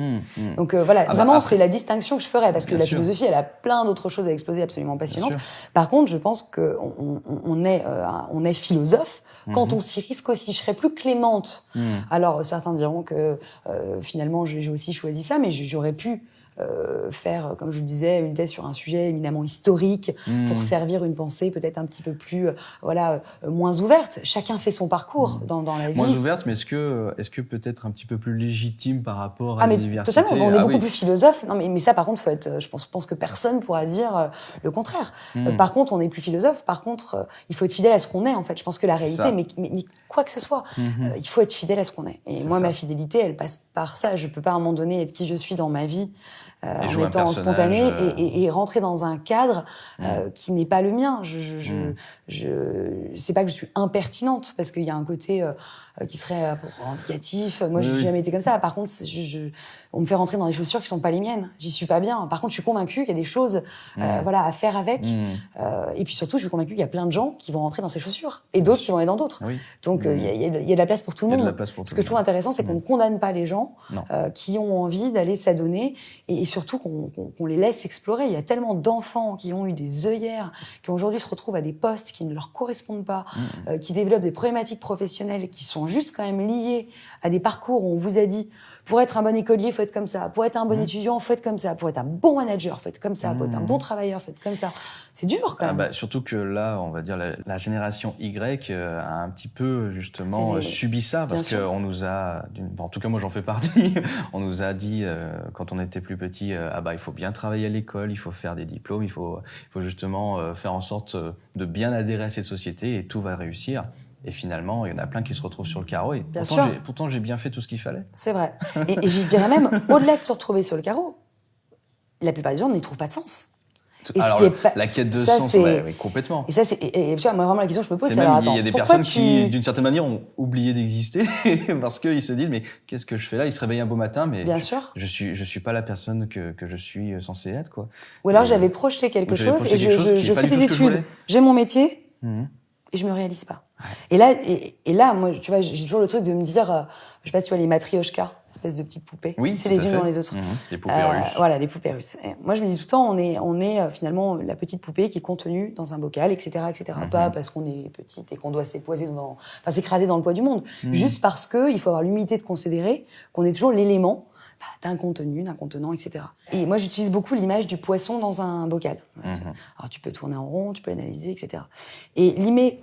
Donc vraiment, c'est la distinction que je ferais, parce que la philosophie, elle a plein d'autres choses à exposer absolument passionnantes. Par contre, je pense qu'on est philosophe quand on s'y risque aussi. Je serais plus clémente. Alors, certains diront que finalement, j'ai aussi choisi ça, mais j'aurais pu faire, comme je le disais, une thèse sur un sujet éminemment historique pour servir une pensée peut-être un petit peu plus, moins ouverte. Chacun fait son parcours dans la vie. Moins ouverte, mais est-ce que peut-être un petit peu plus légitime par rapport à l'université? Totalement. On est beaucoup plus philosophe. Non, mais ça, par contre, je pense que personne pourra dire le contraire. Par contre, on est plus philosophe. Par contre, il faut être fidèle à ce qu'on est, en fait. Je pense que la réalité, mais quoi que ce soit, il faut être fidèle à ce qu'on est. Et moi, ma fidélité, elle passe par ça. Je peux pas, à un moment donné, être qui je suis dans ma vie, en étant spontané et rentrer dans un cadre qui n'est pas le mien. C'est pas que je suis impertinente, parce qu'il y a un côté qui serait revendicatif. Moi, j'ai jamais été comme ça. Par contre, on me fait rentrer dans des chaussures qui sont pas les miennes. J'y suis pas bien. Par contre, je suis convaincue qu'il y a des choses à faire avec. Et puis surtout, je suis convaincue qu'il y a plein de gens qui vont rentrer dans ces chaussures et d'autres qui vont aller dans d'autres. Donc, il y a de la place pour tout le monde. Ce que je trouve intéressant, c'est qu'on ne condamne pas les gens qui ont envie d'aller s'adonner, et surtout qu'on les laisse explorer. Il y a tellement d'enfants qui ont eu des œillères, qui aujourd'hui se retrouvent à des postes qui ne leur correspondent pas, qui développent des problématiques professionnelles qui sont juste quand même liées à des parcours où on vous a dit, pour être un bon écolier, faut être comme ça, pour être un bon étudiant, faut être comme ça, pour être un bon manager, faut être comme ça, pour être un bon travailleur, faut être comme ça. C'est dur quand même. Surtout que là, on va dire, la génération Y a un petit peu justement subi ça, parce qu'on nous a, en tout cas moi j'en fais partie, on nous a dit quand on était plus petit, il faut bien travailler à l'école, il faut faire des diplômes, il faut justement faire en sorte de bien adhérer à cette société et tout va réussir. Et finalement, il y en a plein qui se retrouvent sur le carreau. Et pourtant, j'ai bien fait tout ce qu'il fallait. C'est vrai. Et je dirais même, au-delà de se retrouver sur le carreau, la plupart des gens n'y trouvent pas de sens. Alors, la quête de sens, oui, complètement. Et ça, et tu vois, moi, vraiment, la question que je me pose, c'est alors, attends, il y a des personnes qui, d'une certaine manière, ont oublié d'exister parce qu'ils se disent, mais qu'est-ce que je fais là? Ils se réveillent un beau matin, mais bien sûr. Je suis pas la personne que je suis censé être, quoi. Ou alors, j'avais projeté quelque chose et je fais des études. J'ai mon métier et je me réalise pas. Ouais. Et là, moi, tu vois, j'ai toujours le truc de me dire, je sais pas si tu vois les matrioshkas, espèce de petites poupées. Oui, c'est les unes dans les autres. Les poupées russes. Voilà, les poupées russes. Et moi, je me dis tout le temps, on est finalement la petite poupée qui est contenue dans un bocal, etc., etc. Pas parce qu'on est petite et qu'on doit s'écraser dans le poids du monde. Juste parce que il faut avoir l'humilité de considérer qu'on est toujours l'élément d'un contenu, d'un contenant, etc. Et moi, j'utilise beaucoup l'image du poisson dans un bocal. Alors, tu peux tourner en rond, tu peux l'analyser, etc. Et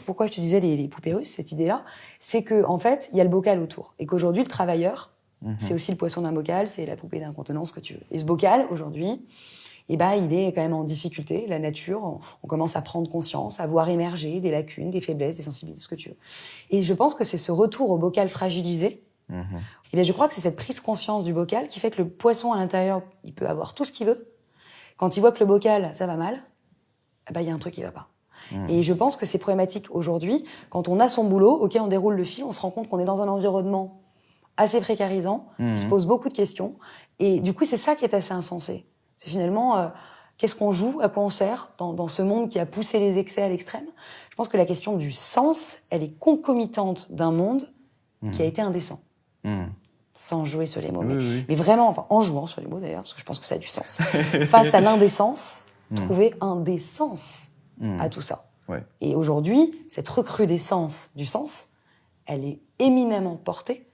pourquoi je te disais les poupées russes, cette idée-là, c'est que en fait, il y a le bocal autour. Et qu'aujourd'hui, le travailleur, c'est aussi le poisson d'un bocal, c'est la poupée d'un contenant, ce que tu veux. Et ce bocal, aujourd'hui, il est quand même en difficulté. La nature, on commence à prendre conscience, à voir émerger des lacunes, des faiblesses, des sensibilités, ce que tu veux. Et je pense que c'est ce retour au bocal fragilisé. Et bien, je crois que c'est cette prise conscience du bocal qui fait que le poisson à l'intérieur, il peut avoir tout ce qu'il veut. Quand il voit que le bocal, ça va mal, il y a un truc qui va pas. Et je pense que c'est problématique aujourd'hui. Quand on a son boulot, ok, on déroule le fil, on se rend compte qu'on est dans un environnement assez précarisant, on se pose beaucoup de questions. Et du coup, c'est ça qui est assez insensé. C'est finalement, qu'est-ce qu'on joue, à quoi on sert dans ce monde qui a poussé les excès à l'extrême. Je pense que la question du sens, elle est concomitante d'un monde qui a été indécent. Sans jouer sur les mots, mais vraiment, en jouant sur les mots d'ailleurs, parce que je pense que ça a du sens. Face à l'indécence, trouver un des sens à tout ça. Ouais. Et aujourd'hui, cette recrudescence du sens, elle est éminemment portée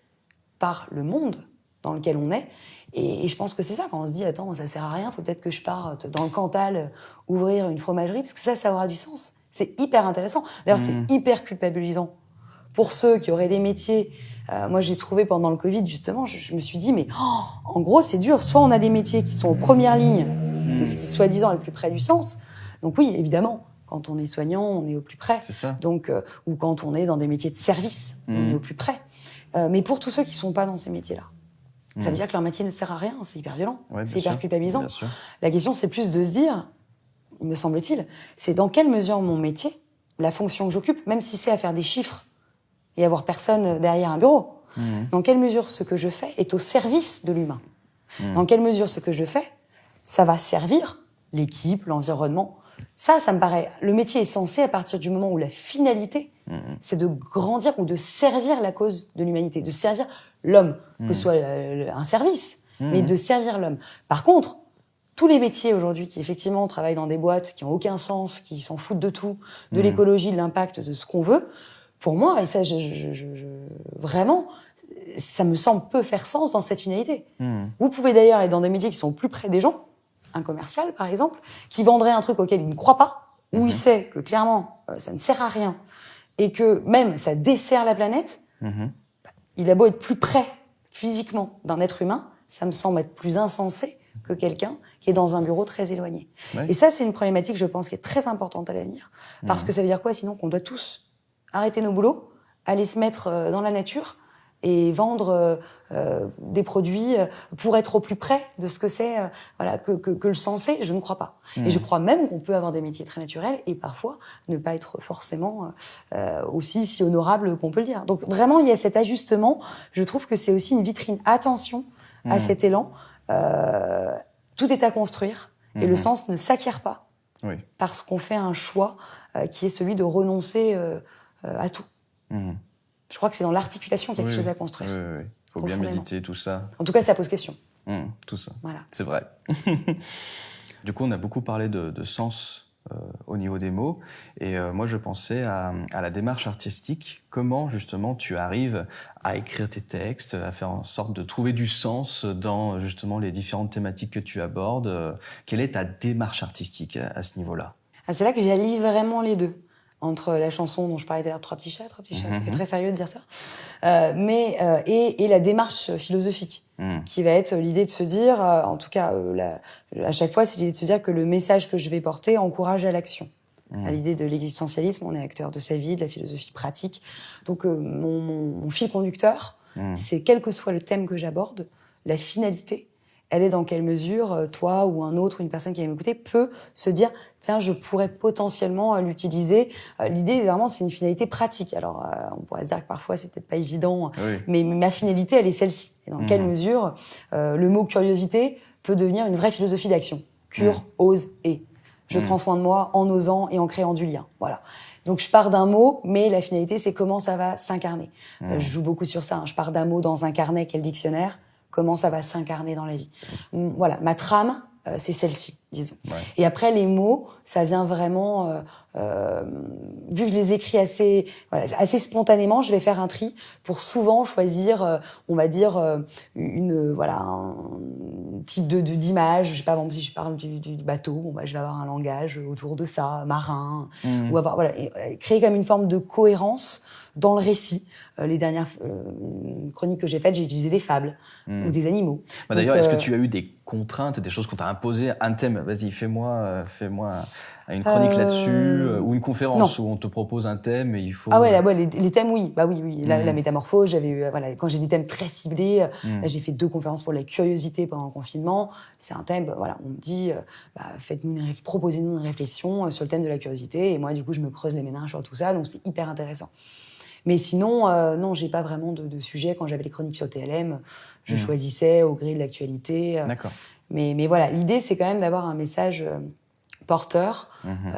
par le monde dans lequel on est. Et je pense que c'est ça, quand on se dit, attends, ça sert à rien, faut peut-être que je parte dans le Cantal ouvrir une fromagerie, parce que ça aura du sens. C'est hyper intéressant. D'ailleurs, c'est hyper culpabilisant. Pour ceux qui auraient des métiers, moi j'ai trouvé pendant le Covid, justement, je me suis dit, mais en gros, c'est dur. Soit on a des métiers qui sont aux premières lignes de ce qui, soi-disant, est le plus près du sens. Donc oui, évidemment, quand on est soignant, on est au plus près. C'est ça. Donc, ou quand on est dans des métiers de service, on est au plus près. Mais pour tous ceux qui ne sont pas dans ces métiers-là, ça veut dire que leur métier ne sert à rien, c'est hyper violent, c'est hyper culpabilisant. Bien sûr. La question, c'est plus de se dire, me semble-t-il, c'est dans quelle mesure mon métier, la fonction que j'occupe, même si c'est à faire des chiffres et avoir personne derrière un bureau, dans quelle mesure ce que je fais est au service de l'humain. Dans quelle mesure ce que je fais, ça va servir l'équipe, l'environnement. Ça me paraît... Le métier est censé, à partir du moment où la finalité, c'est de grandir ou de servir la cause de l'humanité, de servir l'homme, que ce soit un service, mais de servir l'homme. Par contre, tous les métiers aujourd'hui qui, effectivement, travaillent dans des boîtes qui n'ont aucun sens, qui s'en foutent de tout, de l'écologie, de l'impact, de ce qu'on veut, pour moi, et ça, vraiment, ça me semble peu faire sens dans cette finalité. Vous pouvez d'ailleurs être dans des métiers qui sont plus près des gens, un commercial, par exemple, qui vendrait un truc auquel il ne croit pas, où il sait que, clairement, ça ne sert à rien, et que même ça dessert la planète, il a beau être plus près, physiquement, d'un être humain, ça me semble être plus insensé que quelqu'un qui est dans un bureau très éloigné. Ouais. Et ça, c'est une problématique, je pense, qui est très importante à l'avenir. Parce que ça veut dire quoi, sinon, qu'on doit tous arrêter nos boulots, aller se mettre dans la nature et vendre des produits pour être au plus près de ce que c'est que le sensé, je ne crois pas. Et je crois même qu'on peut avoir des métiers très naturels et parfois ne pas être forcément aussi si honorable qu'on peut le dire. Donc vraiment, il y a cet ajustement. Je trouve que c'est aussi une vitrine. Attention à cet élan. Tout est à construire et le sens ne s'acquiert pas parce qu'on fait un choix qui est celui de renoncer à tout. Je crois que c'est dans l'articulation qu'il y a quelque chose à construire. Oui. Il faut bien méditer tout ça. En tout cas, ça pose question. Tout ça. Voilà. C'est vrai. Du coup, on a beaucoup parlé de sens au niveau des mots. Et moi, je pensais à la démarche artistique. Comment, justement, tu arrives à écrire tes textes, à faire en sorte de trouver du sens dans, justement, les différentes thématiques que tu abordes. Quelle est ta démarche artistique à ce niveau-là ? C'est là que j'allie vraiment les deux. Entre la chanson dont je parlais d'ailleurs, Trois petits chats, ça fait très sérieux de dire ça, et la démarche philosophique, qui va être l'idée de se dire, en tout cas, à chaque fois, c'est l'idée de se dire que le message que je vais porter encourage à l'action. À l'idée de l'existentialisme, on est acteur de sa vie, de la philosophie pratique. Donc, mon fil conducteur, c'est quel que soit le thème que j'aborde, la finalité, elle est dans quelle mesure toi ou un autre, une personne qui va m'écouter peut se dire tiens, je pourrais potentiellement l'utiliser. L'idée, vraiment, c'est une finalité pratique. Alors, on pourrait se dire que parfois, c'est peut-être pas évident, mais ma finalité, elle est celle-ci. Et dans quelle mesure le mot curiosité peut devenir une vraie philosophie d'action. Cure, ose, et. Je prends soin de moi en osant et en créant du lien. Voilà. Donc, je pars d'un mot, mais la finalité, c'est comment ça va s'incarner. Je joue beaucoup sur ça. Je pars d'un mot dans un carnet qu'est le dictionnaire. Comment ça va s'incarner dans la vie. Voilà. Ma trame, c'est celle-ci, disons. Ouais. Et après, les mots, ça vient vraiment... vu que je les écris assez spontanément, je vais faire un tri pour souvent choisir, on va dire, un type d'image. Je sais pas, par exemple, si je parle du bateau, je vais avoir un langage autour de ça, marin, ou avoir, créer comme une forme de cohérence dans le récit. Les dernières chroniques que j'ai faites, j'ai utilisé des fables ou des animaux. D'ailleurs, est-ce que tu as eu des contraintes, des choses qu'on t'a imposées, un thème, vas-y, fais-moi une chronique là-dessus, ou une conférence où on te propose un thème et il faut... Ah ouais, les thèmes, oui. Bah oui. La métamorphose, j'avais eu, quand j'ai des thèmes très ciblés, là, j'ai fait 2 conférences pour la curiosité pendant le confinement. C'est un thème, on me dit, proposez-nous une réflexion sur le thème de la curiosité. Et moi, du coup, je me creuse les méninges sur tout ça, donc c'est hyper intéressant. Mais sinon, non, j'ai pas vraiment de sujet. Quand j'avais les chroniques sur TLM, je choisissais au gré de l'actualité. D'accord. Mais voilà, l'idée, c'est quand même d'avoir un message porteur,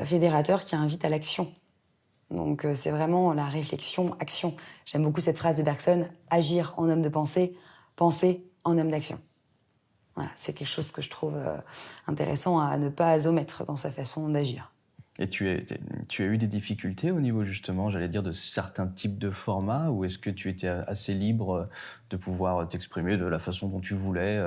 fédérateur, qui invite à l'action. Donc, c'est vraiment la réflexion, action. J'aime beaucoup cette phrase de Bergson, agir en homme de pensée, penser en homme d'action. Voilà, c'est quelque chose que je trouve intéressant à ne pas omettre dans sa façon d'agir. Et tu as eu des difficultés au niveau, justement, j'allais dire, de certains types de formats, ou est-ce que tu étais assez libre de pouvoir t'exprimer de la façon dont tu voulais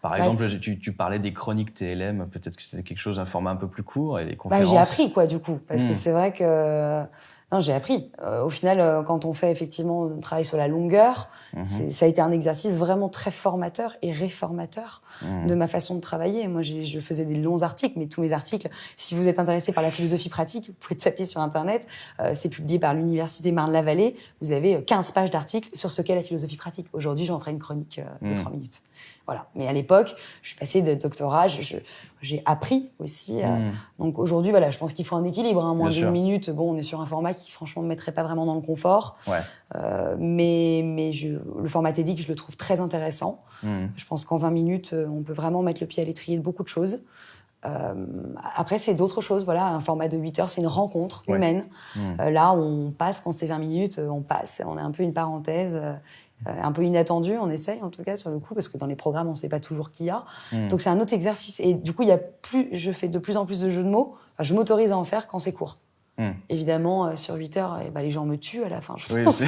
Par exemple, tu parlais des chroniques TLM, peut-être que c'était quelque chose, un format un peu plus court, et les conférences... J'ai appris, du coup, parce que c'est vrai que... Non, j'ai appris. Au final, quand on fait effectivement un travail sur la longueur, ça a été un exercice vraiment très formateur et réformateur de ma façon de travailler. Moi, je faisais des longs articles, mais tous mes articles, si vous êtes intéressé par la philosophie pratique, vous pouvez taper sur Internet. C'est publié par l'Université Marne-la-Vallée. Vous avez 15 pages d'articles sur ce qu'est la philosophie pratique. Aujourd'hui, j'en ferai une chronique de 3 minutes. Voilà. Mais à l'époque, je suis passée de doctorat, j'ai appris aussi. Donc aujourd'hui, je pense qu'il faut un équilibre. Moins d'une minute, on est sur un format qui, franchement, ne me mettrait pas vraiment dans le confort. Ouais. Mais le format TEDx, je le trouve très intéressant. Je pense qu'en 20 minutes, on peut vraiment mettre le pied à l'étrier de beaucoup de choses. Après, c'est d'autres choses. Un format de 8 heures, c'est une rencontre humaine. Là, on passe, quand c'est 20 minutes, on passe. On est un peu une parenthèse... un peu inattendu, on essaye en tout cas sur le coup, parce que dans les programmes, on ne sait pas toujours qui y a. Donc c'est un autre exercice. Et du coup, je fais de plus en plus de jeux de mots. Je m'autorise à en faire quand c'est court. Évidemment, sur 8 heures, les gens me tuent à la fin, je pense.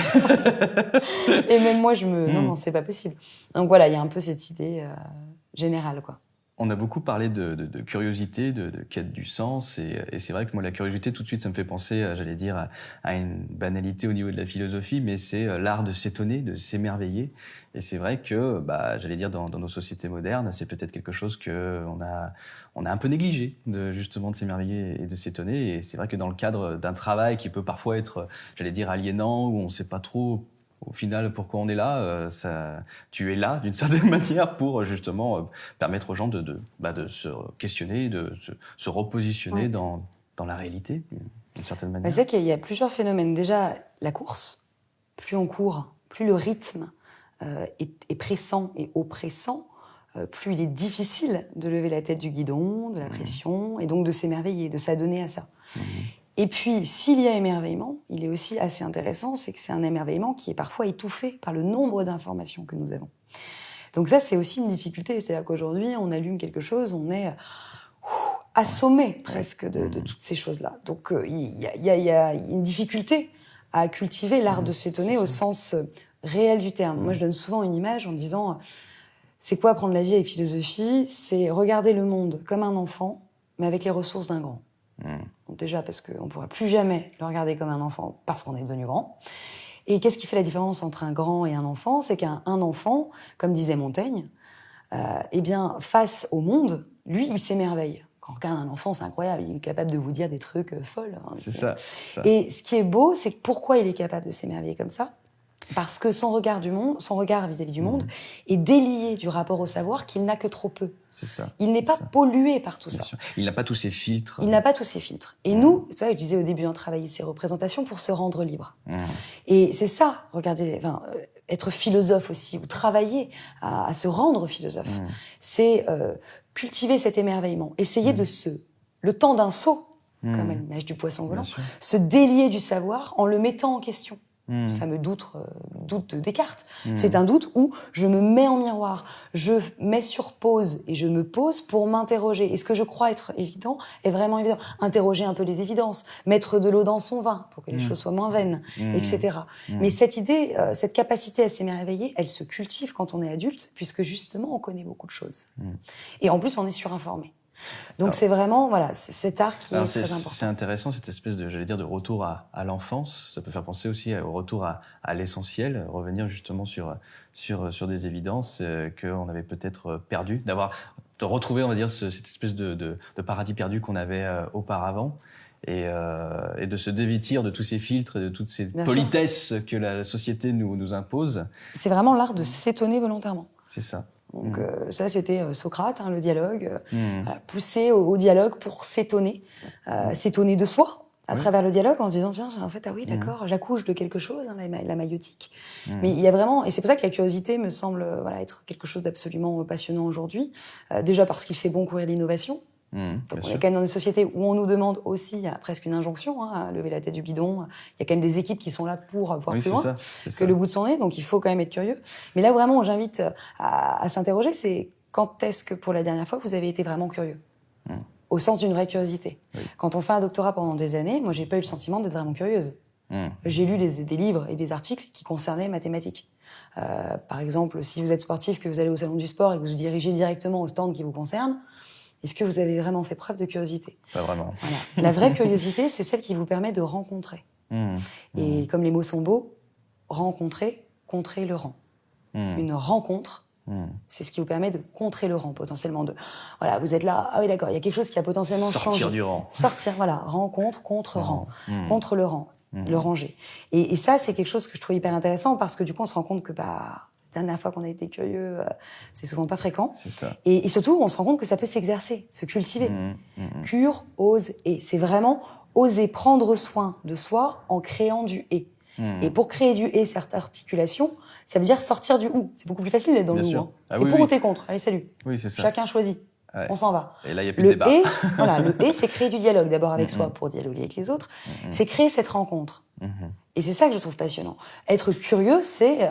Et même moi, non, c'est pas possible. Donc voilà, il y a un peu cette idée générale, quoi. On a beaucoup parlé de curiosité, de quête du sens, et c'est vrai que moi, la curiosité, tout de suite, ça me fait penser, j'allais dire, à une banalité au niveau de la philosophie, mais c'est l'art de s'étonner, de s'émerveiller. Et c'est vrai que, j'allais dire, dans nos sociétés modernes, c'est peut-être quelque chose qu'on a un peu négligé, justement, de s'émerveiller et de s'étonner. Et c'est vrai que dans le cadre d'un travail qui peut parfois être, j'allais dire, aliénant, où on ne sait pas trop au final, pourquoi on est là, tu es là d'une certaine manière pour justement permettre aux gens de se questionner, de se repositionner dans la réalité d'une certaine manière. C'est vrai qu'il y a plusieurs phénomènes. Déjà, la course, plus on court, plus le rythme est pressant et oppressant, plus il est difficile de lever la tête du guidon, de la pression, et donc de s'émerveiller, de s'adonner à ça. Et puis, s'il y a émerveillement, il est aussi assez intéressant, c'est que c'est un émerveillement qui est parfois étouffé par le nombre d'informations que nous avons. Donc ça, c'est aussi une difficulté. C'est-à-dire qu'aujourd'hui, on allume quelque chose, on est assommé presque de toutes ces choses-là. Donc il y a une difficulté à cultiver l'art de s'étonner au sens réel du terme. Moi, je donne souvent une image en disant, c'est quoi prendre la vie avec philosophie ? C'est regarder le monde comme un enfant, mais avec les ressources d'un grand. Donc déjà parce qu'on ne pourra plus jamais le regarder comme un enfant parce qu'on est devenu grand. Et qu'est-ce qui fait la différence entre un grand et un enfant ? C'est qu'un enfant, comme disait Montaigne, face au monde, lui, il s'émerveille. Quand on regarde un enfant, c'est incroyable, il est capable de vous dire des trucs folles. C'est ça. Et ce qui est beau, c'est que pourquoi il est capable de s'émerveiller comme ça ? Parce que son regard vis-à-vis du monde est délié du rapport au savoir qu'il n'a que trop peu. C'est ça. Il n'est pas pollué par tout ça. Sûr. Il n'a pas tous ces filtres. Il n'a pas tous ces filtres. Et nous, je disais au début, on travaillait ces représentations pour se rendre libre. Mmh. Et c'est ça, regardez, être philosophe aussi, ou travailler à se rendre philosophe, c'est cultiver cet émerveillement, essayer le temps d'un saut, comme l'image du poisson volant, se délier du savoir en le mettant en question. Le fameux doute de Descartes. C'est un doute où je me mets en miroir, je mets sur pause et je me pose pour m'interroger. Et ce que je crois être évident est vraiment évident. Interroger un peu les évidences, mettre de l'eau dans son vin pour que les choses soient moins vaines, etc. Mais cette idée, cette capacité à s'émerveiller, elle se cultive quand on est adulte, puisque justement on connaît beaucoup de choses. Et en plus on est surinformé. Donc c'est vraiment c'est cet art qui est très important. C'est intéressant cette espèce de retour à l'enfance. Ça peut faire penser aussi au retour à l'essentiel, revenir justement sur des évidences qu'on avait peut-être perdues, de retrouver, on va dire, cette espèce de paradis perdu qu'on avait auparavant. Et de se dévêtir de tous ces filtres, de toutes ces politesses que la société nous impose. C'est vraiment l'art de s'étonner volontairement. C'est ça. Donc ça, c'était Socrate, le dialogue, pousser au dialogue pour s'étonner, s'étonner de soi à travers le dialogue en se disant tiens, en fait, ah oui, d'accord, j'accouche de quelque chose, la maïotique. Mais il y a vraiment, et c'est pour ça que la curiosité me semble être quelque chose d'absolument passionnant aujourd'hui, déjà parce qu'il fait bon courir l'innovation. Donc on est quand même dans une société où on nous demande aussi, il y a presque une injonction à lever la tête du guidon. Il y a quand même des équipes qui sont là pour voir plus loin que le bout de son nez, donc il faut quand même être curieux. Mais là vraiment, j'invite à s'interroger, c'est quand est-ce que pour la dernière fois vous avez été vraiment curieux, au sens d'une vraie curiosité. Quand on fait un doctorat pendant des années, moi j'ai pas eu le sentiment d'être vraiment curieuse. J'ai lu des livres et des articles qui concernaient mathématiques. Par exemple, si vous êtes sportif, que vous allez au salon du sport et que vous vous dirigez directement au stand qui vous concerne, est-ce que vous avez vraiment fait preuve de curiosité ? Pas vraiment. Voilà. La vraie curiosité, c'est celle qui vous permet de rencontrer. Et comme les mots sont beaux, rencontrer, contrer le rang. Une rencontre, c'est ce qui vous permet de contrer le rang, potentiellement. Voilà, vous êtes là, ah oui d'accord, il y a quelque chose qui a potentiellement changé. Sortir du rang. Sortir, voilà, rencontre, contre rang, contre le rang, le ranger. Et ça, c'est quelque chose que je trouve hyper intéressant parce que du coup, on se rend compte que la dernière fois qu'on a été curieux, c'est souvent pas fréquent. C'est ça. Et surtout, on se rend compte que ça peut s'exercer, se cultiver. Cure, ose, et. C'est vraiment oser prendre soin de soi en créant du « et ». Et pour créer du « et », cette articulation, ça veut dire sortir du « ou ». C'est beaucoup plus facile d'être dans le « ou ». Hein. T'es pour ou t'es contre ? Allez, salut. Oui, c'est ça. Chacun choisit. On s'en va. Et là, il n'y a plus de débat. Le « et », c'est créer du dialogue, d'abord avec soi pour dialoguer avec les autres. C'est créer cette rencontre. Et c'est ça que je trouve passionnant. Être curieux, c'est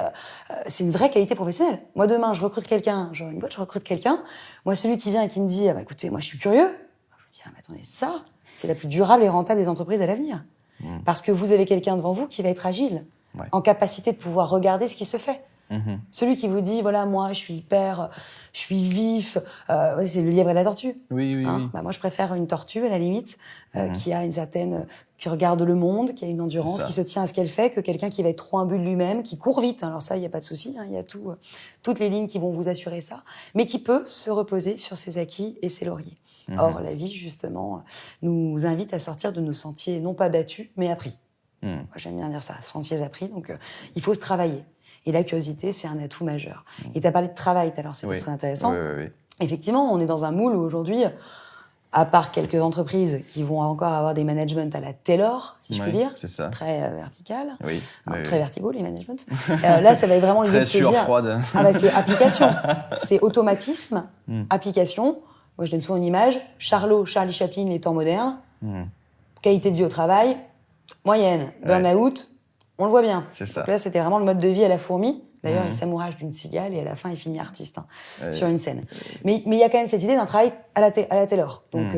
une vraie qualité professionnelle. Moi, demain, je recrute quelqu'un, genre une boîte, je recrute quelqu'un. Moi, celui qui vient et qui me dit, écoutez, moi, je suis curieux. Je me dis, mais attendez, ça, c'est la plus durable et rentable des entreprises à l'avenir. Parce que vous avez quelqu'un devant vous qui va être agile, en capacité de pouvoir regarder ce qui se fait. Celui qui vous dit, voilà, moi, je suis vif, c'est le lièvre et la tortue. Oui. Moi, je préfère une tortue, à la limite, qui a une certaine, qui regarde le monde, qui a une endurance, qui se tient à ce qu'elle fait, que quelqu'un qui va être trop imbu de lui-même, qui court vite. Alors ça, il n'y a pas de souci, il y a toutes les lignes qui vont vous assurer ça, mais qui peut se reposer sur ses acquis et ses lauriers. Or, la vie, justement, nous invite à sortir de nos sentiers, non pas battus, mais appris. Moi, j'aime bien dire ça, sentiers appris, donc il faut se travailler. Et la curiosité, c'est un atout majeur. Et tu as parlé de travail tout à l'heure, c'était très intéressant. Oui. Effectivement, on est dans un moule où aujourd'hui, à part quelques entreprises qui vont encore avoir des managements à la Taylor, si je puis dire, c'est ça. Très vertical, très verticaux les managements. Là, ça va être vraiment l'idée de se dire... Très froide. C'est application, c'est automatisme, application. Moi, je donne souvent une image. Charlie Chaplin, les temps modernes. Qualité de vie au travail, moyenne. Burn-out, on le voit bien. C'est ça. Donc là, c'était vraiment le mode de vie à la fourmi. D'ailleurs, il s'amourage d'une cigale et à la fin, il finit artiste sur une scène. Mais il y a quand même cette idée d'un travail à la Taylor. Donc,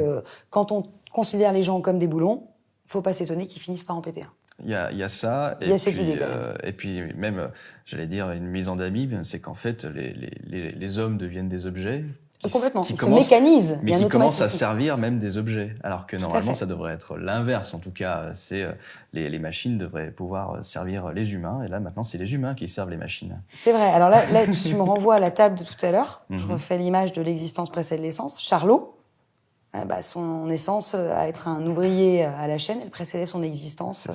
quand on considère les gens comme des boulons, faut pas s'étonner qu'ils finissent par en péter un. Il y a ça. Il y a cette idée. Et puis même, j'allais dire, une mise en ami, c'est qu'en fait, les hommes deviennent des objets. Complètement. Ils se mécanisent. Mais qui commencent à servir même des objets. Alors que normalement, ça devrait être l'inverse. En tout cas, les machines devraient pouvoir servir les humains. Et là, maintenant, c'est les humains qui servent les machines. C'est vrai. Alors là, tu me renvoies à la table de tout à l'heure. Je refais l'image de l'existence précède l'essence. Charlot, son essence à être un ouvrier à la chaîne, elle précédait son existence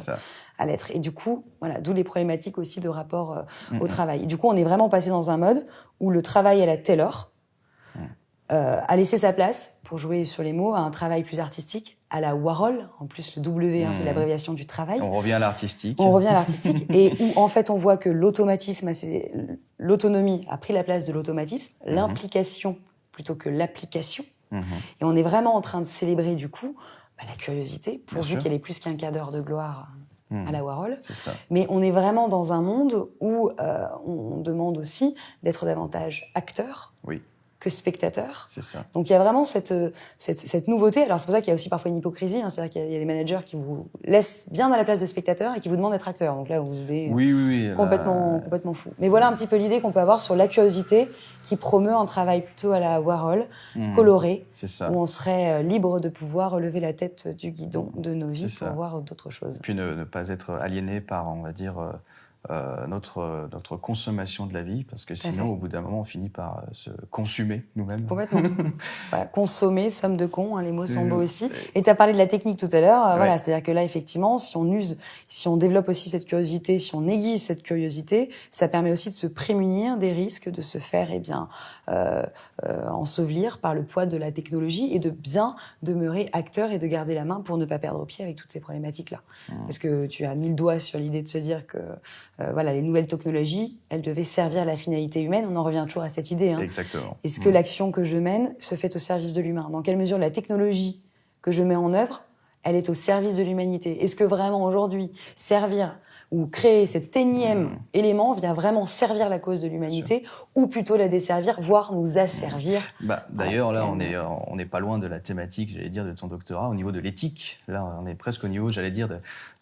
à l'être. Et du coup, voilà, d'où les problématiques aussi de rapport au travail. Et du coup, on est vraiment passé dans un mode où le travail à la telle heure a laissé sa place, pour jouer sur les mots, à un travail plus artistique, à la Warhol. En plus, le W, c'est l'abréviation du travail. On revient à l'artistique. Et où, en fait, on voit que l'autonomie a pris la place de l'automatisme, l'implication plutôt que l'application. Et on est vraiment en train de célébrer, du coup, la curiosité, pourvu qu'elle ait plus qu'un quart d'heure de gloire à la Warhol. C'est ça. Mais on est vraiment dans un monde où on demande aussi d'être davantage acteur que spectateur. C'est ça. Donc il y a vraiment cette nouveauté. Alors c'est pour ça qu'il y a aussi parfois une hypocrisie. C'est-à-dire qu'il y a des managers qui vous laissent bien à la place de spectateur et qui vous demandent d'être acteur. Donc là, vous êtes complètement fou. Mais voilà un petit peu l'idée qu'on peut avoir sur la curiosité qui promeut un travail plutôt à la Warhol, coloré, où on serait libre de pouvoir relever la tête du guidon de nos vies pour voir d'autres choses. Puis ne pas être aliéné par, on va dire, notre consommation de la vie, parce que sinon, au bout d'un moment, on finit par se consumer nous-mêmes. Complètement. Consommer, somme de cons, les mots sont beaux aussi. Et tu as parlé de la technique tout à l'heure. Voilà, c'est-à-dire que là, effectivement, si on développe aussi cette curiosité, si on aiguise cette curiosité, ça permet aussi de se prémunir des risques de se faire ensevelir par le poids de la technologie et de bien demeurer acteur et de garder la main pour ne pas perdre pied avec toutes ces problématiques-là. Parce que tu as mis le doigt sur l'idée de se dire que les nouvelles technologies, elles devaient servir la finalité humaine. On en revient toujours à cette idée. Exactement. Est-ce que l'action que je mène se fait au service de l'humain ? Dans quelle mesure la technologie que je mets en œuvre, elle est au service de l'humanité ? Est-ce que vraiment aujourd'hui, servir ou créer cet énième élément vient vraiment servir la cause de l'humanité ou plutôt la desservir, voire nous asservir ? D'ailleurs, là, on n'est pas loin de la thématique, j'allais dire, de ton doctorat, au niveau de l'éthique. Là, on est presque au niveau, j'allais dire,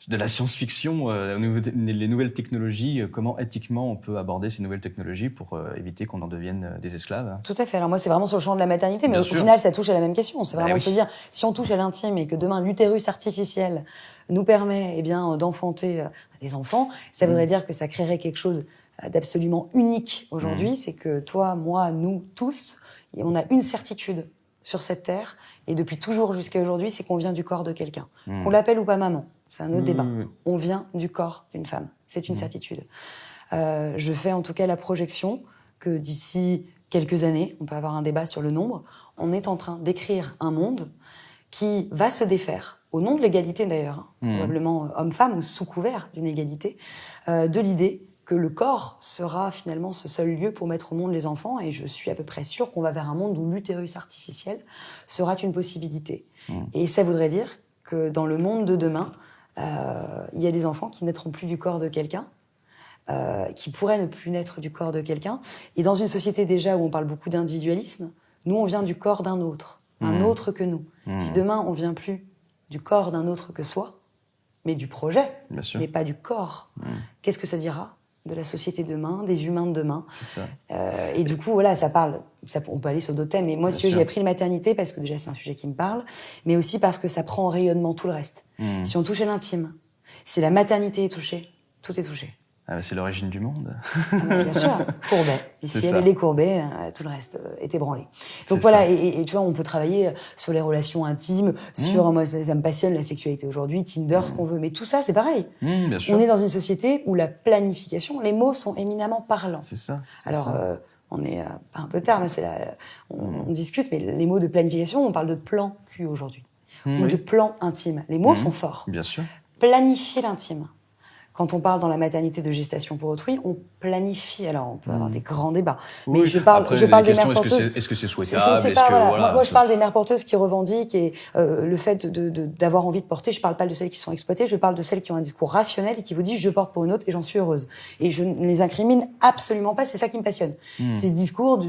de la science-fiction, au niveau des nouvelles technologies. Comment éthiquement on peut aborder ces nouvelles technologies pour éviter qu'on en devienne des esclaves ? Tout à fait. Alors moi, c'est vraiment sur le champ de la maternité, mais au final, ça touche à la même question. C'est vraiment de se dire, si on touche à l'intime et que demain, l'utérus artificiel nous permet d'enfanter des enfants, ça voudrait dire que ça créerait quelque chose d'absolument unique aujourd'hui. C'est que toi, moi, nous, tous, on a une certitude sur cette terre, et depuis toujours jusqu'à aujourd'hui, c'est qu'on vient du corps de quelqu'un. Qu'on l'appelle ou pas maman, c'est un autre débat. On vient du corps d'une femme, c'est une certitude. Je fais en tout cas la projection que d'ici quelques années, on peut avoir un débat sur le nombre, on est en train d'écrire un monde qui va se défaire, au nom de l'égalité d'ailleurs, probablement homme-femme ou sous couvert d'une égalité, de l'idée que le corps sera finalement ce seul lieu pour mettre au monde les enfants, et je suis à peu près sûre qu'on va vers un monde où l'utérus artificiel sera une possibilité. Et ça voudrait dire que dans le monde de demain, il y a des enfants qui naîtront plus du corps de quelqu'un, qui pourraient ne plus naître du corps de quelqu'un. Et dans une société déjà où on parle beaucoup d'individualisme, nous on vient du corps d'un autre, un autre que nous. Si demain on vient plus du corps d'un autre que soi, mais du projet, mais pas du corps, qu'est-ce que ça dira de la société de demain, des humains de demain? C'est ça. Et du coup, voilà, on peut aller sur d'autres thèmes. Et moi, j'ai pris la maternité parce que déjà, c'est un sujet qui me parle, mais aussi parce que ça prend en rayonnement tout le reste. Si on touche à l'intime, si la maternité est touchée, tout est touché. C'est l'origine du monde. Bien sûr, Courbet. Et si elle est courbée, tout le reste est ébranlé. Donc voilà, et tu vois, on peut travailler sur les relations intimes, sur, moi, ça me passionne la sexualité aujourd'hui, Tinder, ce qu'on veut. Mais tout ça, c'est pareil. Bien sûr. On est dans une société où la planification, les mots sont éminemment parlants. C'est ça. Alors, on est pas un peu tard, on discute, mais les mots de planification, on parle de plan cul aujourd'hui. Ou de plan intime. Les mots sont forts. Bien sûr. Planifier l'intime. Quand on parle dans la maternité de gestation pour autrui, on planifie. Alors, on peut avoir des grands débats. Mais je parle des mères porteuses. Est-ce que c'est souhaitable? Moi, je parle des mères porteuses qui revendiquent et le fait d'avoir envie de porter. Je parle pas de celles qui sont exploitées. Je parle de celles qui ont un discours rationnel et qui vous disent je porte pour une autre et j'en suis heureuse. Et je ne les incrimine absolument pas. C'est ça qui me passionne. C'est ce discours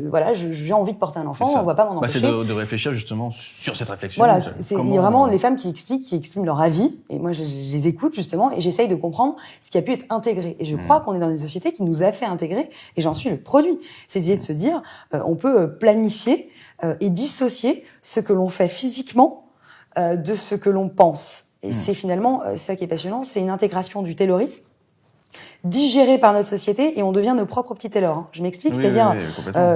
voilà, j'ai envie de porter un enfant. On va pas m'en empêcher. C'est de réfléchir justement sur cette réflexion. Voilà, il y a vraiment les femmes qui expriment leur avis. Et moi, je les écoute justement et j'essaye de comprendre ce qui a pu être intégré. Et je crois qu'on est dans une société qui nous a fait intégrer, et j'en suis le produit. C'est d'essayer de se dire, on peut planifier et dissocier ce que l'on fait physiquement de ce que l'on pense. Et c'est finalement ça qui est passionnant, c'est une intégration du taylorisme digérés par notre société et on devient nos propres petits Taylor. Hein. Je m'explique, c'est-à-dire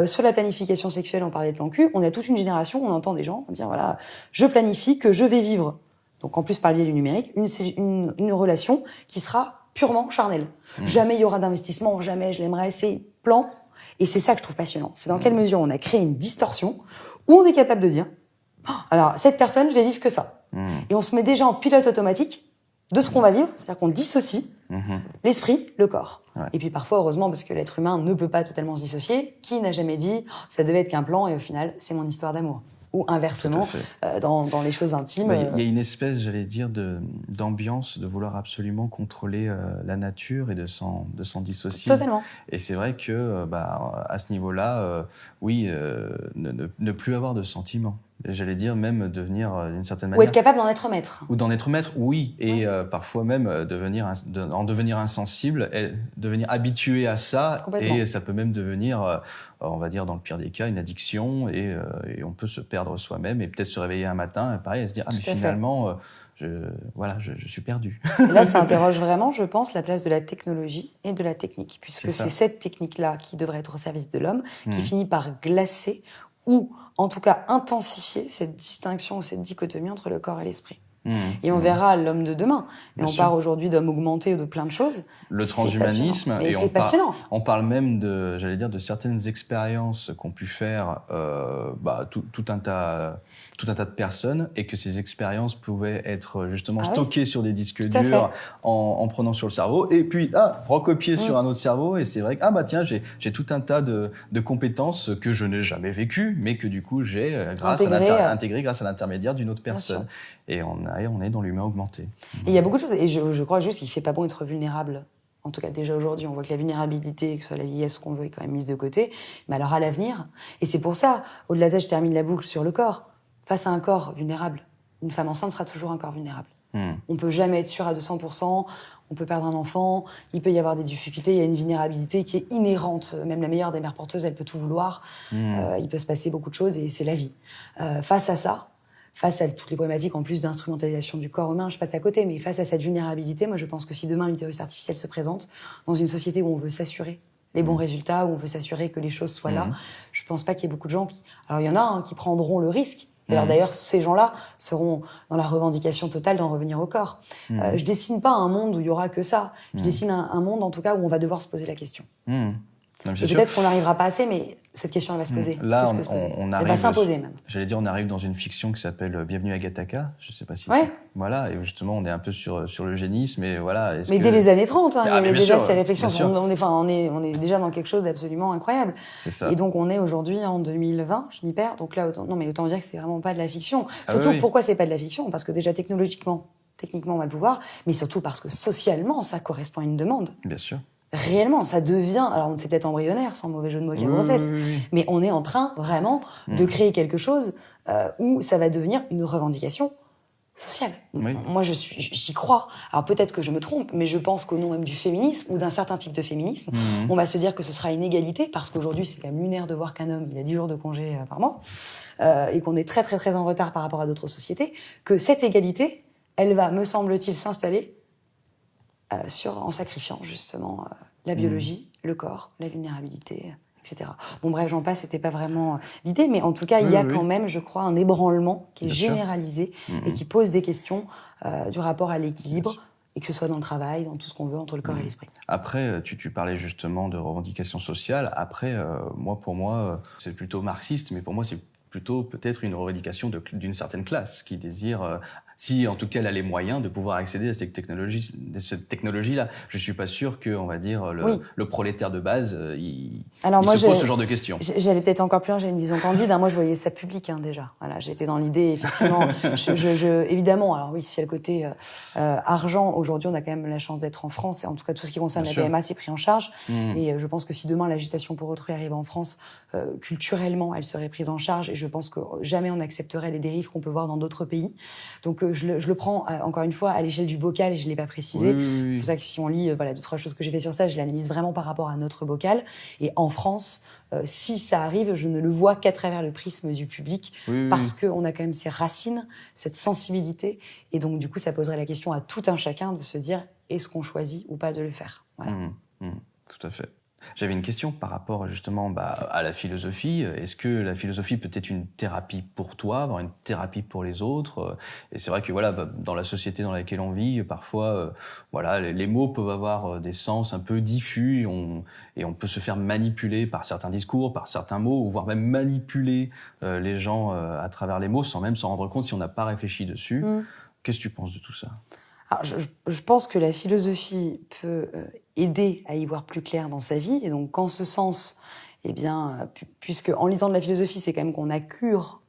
sur la planification sexuelle, on parlait de plan cul, on a toute une génération, on entend des gens dire voilà, je planifie que je vais vivre. Donc en plus par le biais du numérique, une relation qui sera purement charnelle. Jamais il y aura d'investissement, jamais je l'aimerais, c'est plan. Et c'est ça que je trouve passionnant. C'est dans quelle mesure on a créé une distorsion où on est capable de dire alors cette personne, je vais vivre que ça. Et on se met déjà en pilote automatique de ce qu'on va vivre, c'est-à-dire qu'on dissocie l'esprit, le corps. Ouais. Et puis parfois, heureusement, parce que l'être humain ne peut pas totalement se dissocier, qui n'a jamais dit ça devait être qu'un plan et au final, c'est mon histoire d'amour. Ou inversement, dans les choses intimes. Il y a une espèce, j'allais dire, d'ambiance de vouloir absolument contrôler la nature et de s'en dissocier. Totalement. Et c'est vrai que à ce niveau-là, ne plus avoir de sentiments. J'allais dire même devenir d'une certaine manière... Ou être capable d'en être maître. Ou d'en être maître, oui. Et parfois même en devenir insensible, et devenir habitué à ça. Et ça peut même devenir, on va dire dans le pire des cas, une addiction. Et on peut se perdre soi-même et peut-être se réveiller un matin, et pareil, et se dire « Ah, mais finalement, je suis perdu. » Et là, ça interroge vraiment, je pense, la place de la technologie et de la technique. Puisque c'est cette technique-là qui devrait être au service de l'homme, qui finit par glacer ou en tout cas intensifier cette distinction ou cette dichotomie entre le corps et l'esprit. Et on verra l'homme de demain. Mais on parle aujourd'hui d'homme augmenté ou de plein de choses. Le transhumanisme. Et c'est passionnant. On parle même de certaines expériences qu'ont pu faire tout un tas de personnes et que ces expériences pouvaient être justement stockées sur des disques durs en prenant sur le cerveau et puis recopiées sur un autre cerveau. Et c'est vrai que tiens, j'ai tout un tas de compétences que je n'ai jamais vécues, mais que du coup j'ai intégrées grâce à l'intermédiaire d'une autre personne. Et on est dans l'humain augmenté. Et il y a beaucoup de choses. Et je crois juste qu'il ne fait pas bon être vulnérable. En tout cas, déjà aujourd'hui, on voit que la vulnérabilité, que ce soit la vieillesse qu'on veut, est quand même mise de côté. Mais alors à l'avenir, et c'est pour ça, au-delà de ça, je termine la boucle sur le corps. Face à un corps vulnérable, une femme enceinte sera toujours un corps vulnérable. On ne peut jamais être sûr à 200%. On peut perdre un enfant, il peut y avoir des difficultés, il y a une vulnérabilité qui est inhérente. Même la meilleure des mères porteuses, elle peut tout vouloir. Il peut se passer beaucoup de choses et c'est la vie. Face à ça, face à toutes les problématiques en plus d'instrumentalisation du corps humain, je passe à côté, mais face à cette vulnérabilité, moi je pense que si demain l'utérus artificiel se présente dans une société où on veut s'assurer les bons résultats, où on veut s'assurer que les choses soient là, je pense pas qu'il y ait beaucoup de gens qui... Alors il y en a qui prendront le risque. Alors d'ailleurs, ces gens-là seront dans la revendication totale d'en revenir au corps. Je dessine pas un monde où il y aura que ça. Je dessine un monde en tout cas où on va devoir se poser la question. Et peut-être qu'on n'arrivera pas assez, mais cette question, elle va se poser. Là, on arrive... Elle va s'imposer, même. J'allais dire, on arrive dans une fiction qui s'appelle Bienvenue à Gattaca. Je ne sais pas si... Voilà, et justement, on est un peu sur l'eugénisme, et voilà... Mais dès les années 30, il y avait déjà ces réflexions. On est déjà dans quelque chose d'absolument incroyable. C'est ça. Et donc, on est aujourd'hui en 2020, je m'y perds. Donc là, autant dire que c'est vraiment pas de la fiction. Surtout, pourquoi c'est pas de la fiction ? Parce que déjà, techniquement, on va le pouvoir, mais surtout parce que socialement, ça correspond à une demande. Bien sûr. Réellement, ça devient... Alors, c'est peut-être embryonnaire, sans mauvais jeu de mots avec la grossesse, mais on est en train, vraiment, de créer quelque chose où ça va devenir une revendication sociale. Moi, j'y crois. Alors, peut-être que je me trompe, mais je pense qu'au nom même du féminisme, ou d'un certain type de féminisme, on va se dire que ce sera une égalité, parce qu'aujourd'hui, c'est quand même lunaire de voir qu'un homme, il a 10 jours de congé par mois, et qu'on est très, très, très en retard par rapport à d'autres sociétés, que cette égalité, elle va, me semble-t-il, s'installer en sacrifiant justement la biologie, le corps, la vulnérabilité, etc. Bon bref, j'en passe, c'était pas vraiment l'idée, mais en tout cas, il y a quand même, je crois, un ébranlement qui est généralisé et qui pose des questions du rapport à l'équilibre, et que ce soit dans le travail, dans tout ce qu'on veut, entre le corps et l'esprit. Après, tu parlais justement de revendications sociales. Après, pour moi, c'est plutôt marxiste, mais pour moi, c'est plutôt peut-être une revendication d'une certaine classe qui désire... si en tout cas elle a les moyens de pouvoir accéder à cette technologie-là. Je suis pas sûr que, on va dire, le prolétaire de base, il se pose ce genre de questions. J'allais peut-être encore plus loin, j'ai une vision candide. Moi, je voyais ça public déjà. Voilà, j'étais dans l'idée, effectivement. Évidemment, alors oui, si y a le côté argent, aujourd'hui, on a quand même la chance d'être en France. Et en tout cas, tout ce qui concerne la PMA, c'est pris en charge. Et je pense que si demain l'agitation pour autrui arrive en France, culturellement, elle serait prise en charge. Et je pense que jamais on accepterait les dérives qu'on peut voir dans d'autres pays. Donc que je le prends, encore une fois, à l'échelle du bocal, et je l'ai pas précisé. Oui. C'est pour ça que si on lit, voilà, 2-3 choses que j'ai fait sur ça, je l'analyse vraiment par rapport à notre bocal. Et en France, si ça arrive, je ne le vois qu'à travers le prisme du public, parce qu'on a quand même ces racines, cette sensibilité. Et donc, du coup, ça poserait la question à tout un chacun de se dire, est-ce qu'on choisit ou pas de le faire? Voilà. Tout à fait. J'avais une question par rapport justement à la philosophie. Est-ce que la philosophie peut être une thérapie pour toi, voire une thérapie pour les autres? Et c'est vrai que voilà, dans la société dans laquelle on vit, parfois, voilà, les mots peuvent avoir des sens un peu diffus et on peut se faire manipuler par certains discours, par certains mots, ou voire même manipuler les gens à travers les mots sans même s'en rendre compte si on n'a pas réfléchi dessus. Qu'est-ce que tu penses de tout ça? Alors, je pense que la philosophie peut aider à y voir plus clair dans sa vie. Et donc, en ce sens, eh bien, puisque en lisant de la philosophie, c'est quand même qu'on accure,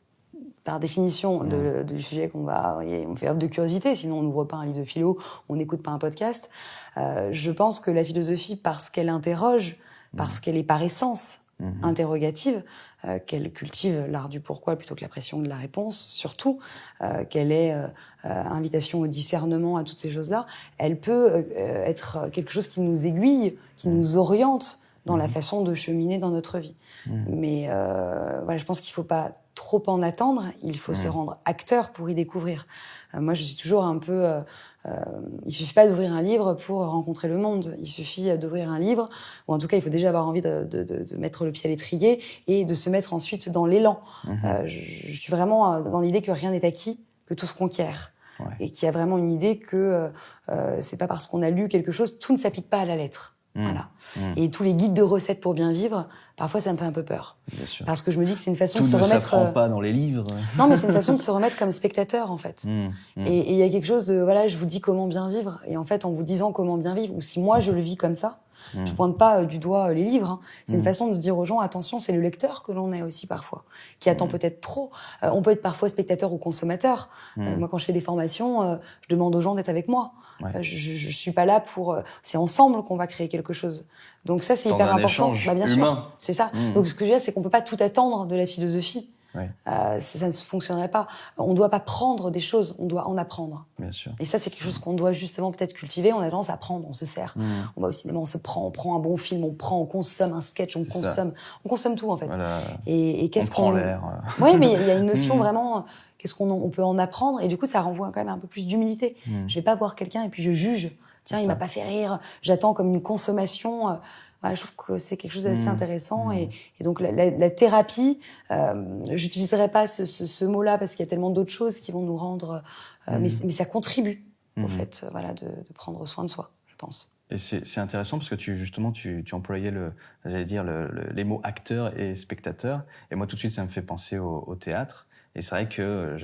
par définition, du sujet on fait œuvre de curiosité, sinon on n'ouvre pas un livre de philo, on n'écoute pas un podcast. Je pense que la philosophie, parce qu'elle interroge, parce qu'elle est par essence interrogative, qu'elle cultive l'art du pourquoi plutôt que la pression de la réponse, surtout, qu'elle est invitation au discernement, à toutes ces choses-là, elle peut être quelque chose qui nous aiguille, qui nous oriente dans la façon de cheminer dans notre vie. Mais voilà, je pense qu'il ne faut pas trop en attendre, il faut se rendre acteur pour y découvrir. Moi, je suis toujours un peu... il suffit pas d'ouvrir un livre pour rencontrer le monde. Il suffit d'ouvrir un livre, ou en tout cas, il faut déjà avoir envie de mettre le pied à l'étrier et de se mettre ensuite dans l'élan. Je suis vraiment dans l'idée que rien n'est acquis, que tout se conquiert. Et qu'il y a vraiment une idée que c'est pas parce qu'on a lu quelque chose, tout ne s'applique pas à la lettre. Voilà. Et tous les guides de recettes pour bien vivre, parfois ça me fait un peu peur. Bien sûr. Parce que je me dis que c'est une façon Tout de se ne remettre... s'apprend pas dans les livres. Non, mais c'est une façon de se remettre comme spectateur, en fait. Et il y a quelque chose de, voilà, je vous dis comment bien vivre. Et en fait, en vous disant comment bien vivre, ou si moi je le vis comme ça, je pointe pas du doigt les livres, hein. C'est une façon de dire aux gens, attention, c'est le lecteur que l'on est aussi parfois, qui attend peut-être trop. On peut être parfois spectateur ou consommateur. Moi, quand je fais des formations, je demande aux gens d'être avec moi. Je suis pas là pour... c'est ensemble qu'on va créer quelque chose. Donc ça, c'est Dans hyper un important. échange Bien humain. sûr, c'est ça. Donc ce que je veux dire, c'est qu'on peut pas tout attendre de la philosophie. Ça ne fonctionnerait pas. On ne doit pas prendre des choses, on doit en apprendre. Bien sûr. Et ça, c'est quelque chose qu'on doit justement peut-être cultiver. On a tendance à prendre, on se sert. On va au cinéma, on prend un bon film, on consomme un sketch, on consomme tout en fait. Voilà. Et qu'est-ce on prend l'air. Oui, mais il y a une notion vraiment. Qu'est-ce qu'on peut en apprendre? Et du coup, ça renvoie quand même un peu plus d'humilité. Je vais pas voir quelqu'un et puis je juge. Tiens, il m'a pas fait rire. J'attends comme une consommation. Voilà, je trouve que c'est quelque chose d'assez intéressant. Et donc, la thérapie, j'utiliserai pas ce mot-là parce qu'il y a tellement d'autres choses qui vont nous rendre... mais ça contribue, au fait, voilà, de prendre soin de soi, je pense. Et c'est intéressant parce que tu employais les mots acteur et spectateur. Et moi, tout de suite, ça me fait penser au théâtre. Et c'est vrai que,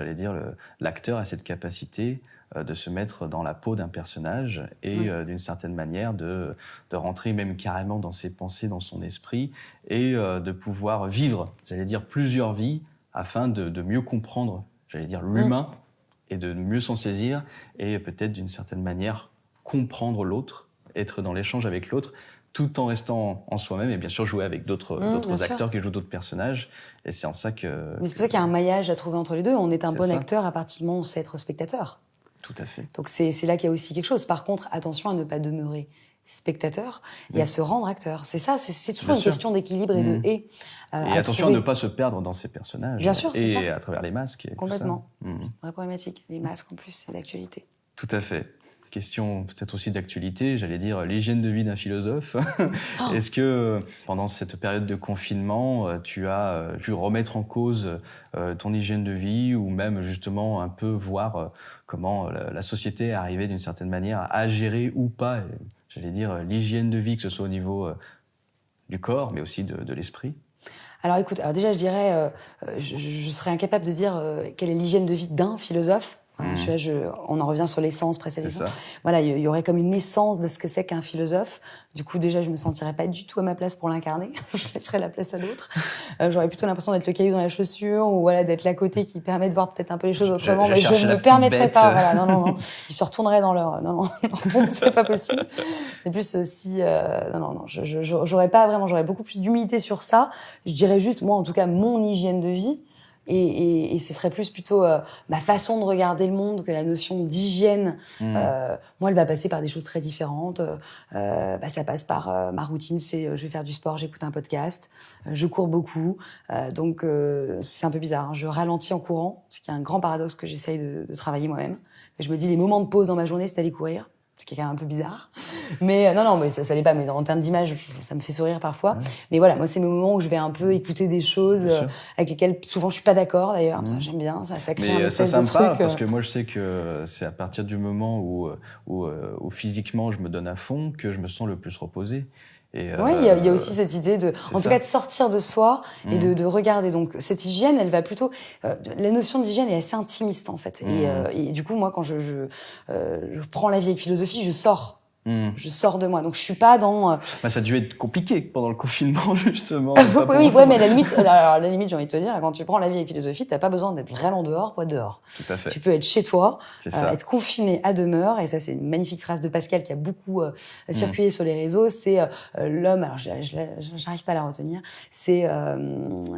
l'acteur a cette capacité de se mettre dans la peau d'un personnage et d'une certaine manière de rentrer même carrément dans ses pensées, dans son esprit et de pouvoir vivre, plusieurs vies afin de mieux comprendre, l'humain et de mieux s'en saisir et peut-être d'une certaine manière comprendre l'autre, être dans l'échange avec l'autre tout en restant en soi-même et bien sûr jouer avec d'autres acteurs qui jouent d'autres personnages. Et c'est en ça que... Mais c'est pour ça qu'il y a un maillage à trouver entre les deux. On est un bon acteur à partir du moment où on sait être spectateur. Tout à fait. Donc c'est là qu'il y a aussi quelque chose. Par contre, attention à ne pas demeurer spectateur et à se rendre acteur. C'est ça, c'est toujours une question d'équilibre et de et. Et attention à ne pas se perdre dans ces personnages. Bien sûr, c'est ça. Et à travers les masques. Et complètement. C'est une vraie problématique. Les masques, en plus, c'est d'actualité. Tout à fait. Question peut-être aussi d'actualité, l'hygiène de vie d'un philosophe. Est-ce que pendant cette période de confinement, tu as dû remettre en cause ton hygiène de vie ou même justement un peu voir comment la société est arrivée d'une certaine manière à gérer ou pas, l'hygiène de vie, que ce soit au niveau du corps mais aussi de l'esprit? Alors écoute, déjà je dirais, je serais incapable de dire quelle est l'hygiène de vie d'un philosophe. On en revient sur l'essence précédemment. Voilà, il y aurait comme une essence de ce que c'est qu'un philosophe. Du coup, déjà, je me sentirais pas du tout à ma place pour l'incarner. Je laisserais la place à l'autre. J'aurais plutôt l'impression d'être le caillou dans la chaussure ou voilà, d'être l'à côté qui permet de voir peut-être un peu les choses autrement. Mais je ne me permettrais pas. Voilà, non. Ils se retourneraient dans leur... Non, c'est pas possible. C'est plus si... Non. J'aurais pas vraiment... J'aurais beaucoup plus d'humilité sur ça. Je dirais juste, moi, en tout cas, mon hygiène de vie, Et ce serait plus plutôt ma façon de regarder le monde que la notion d'hygiène. Moi, elle va passer par des choses très différentes. Ça passe par ma routine, c'est je vais faire du sport, j'écoute un podcast, je cours beaucoup. Donc, c'est un peu bizarre, hein. Je ralentis en courant, ce qui est un grand paradoxe que j'essaye de travailler moi-même. Et je me dis, les moments de pause dans ma journée, c'est d'aller courir. Ce qui est quand même un peu bizarre. Mais non, mais ça l'est pas. Mais en termes d'image, ça me fait sourire parfois. Mais voilà, moi, c'est mes moments où je vais un peu écouter des choses avec lesquelles souvent je suis pas d'accord d'ailleurs. Ça, j'aime bien. Ça crée un espèce ça de me truc. parle parce que moi, je sais que c'est à partir du moment où physiquement je me donne à fond que je me sens le plus reposé. Oui, il y a aussi cette idée en tout cas, de sortir de soi et de regarder. Donc, cette hygiène, elle va plutôt... la notion d'hygiène est assez intimiste, en fait. Et du coup, moi, quand je prends la vie avec philosophie, je sors. Je sors de moi. Donc, je suis pas dans... ça a dû être compliqué pendant le confinement, justement. Oui, mais à la limite, j'ai envie de te dire, quand tu prends la vie avec philosophie, t'as pas besoin d'être vraiment dehors pour être dehors. Tout à fait. Tu peux être chez toi, être confiné à demeure, et ça, c'est une magnifique phrase de Pascal qui a beaucoup circulé sur les réseaux, c'est l'homme, alors j'arrive pas à la retenir, c'est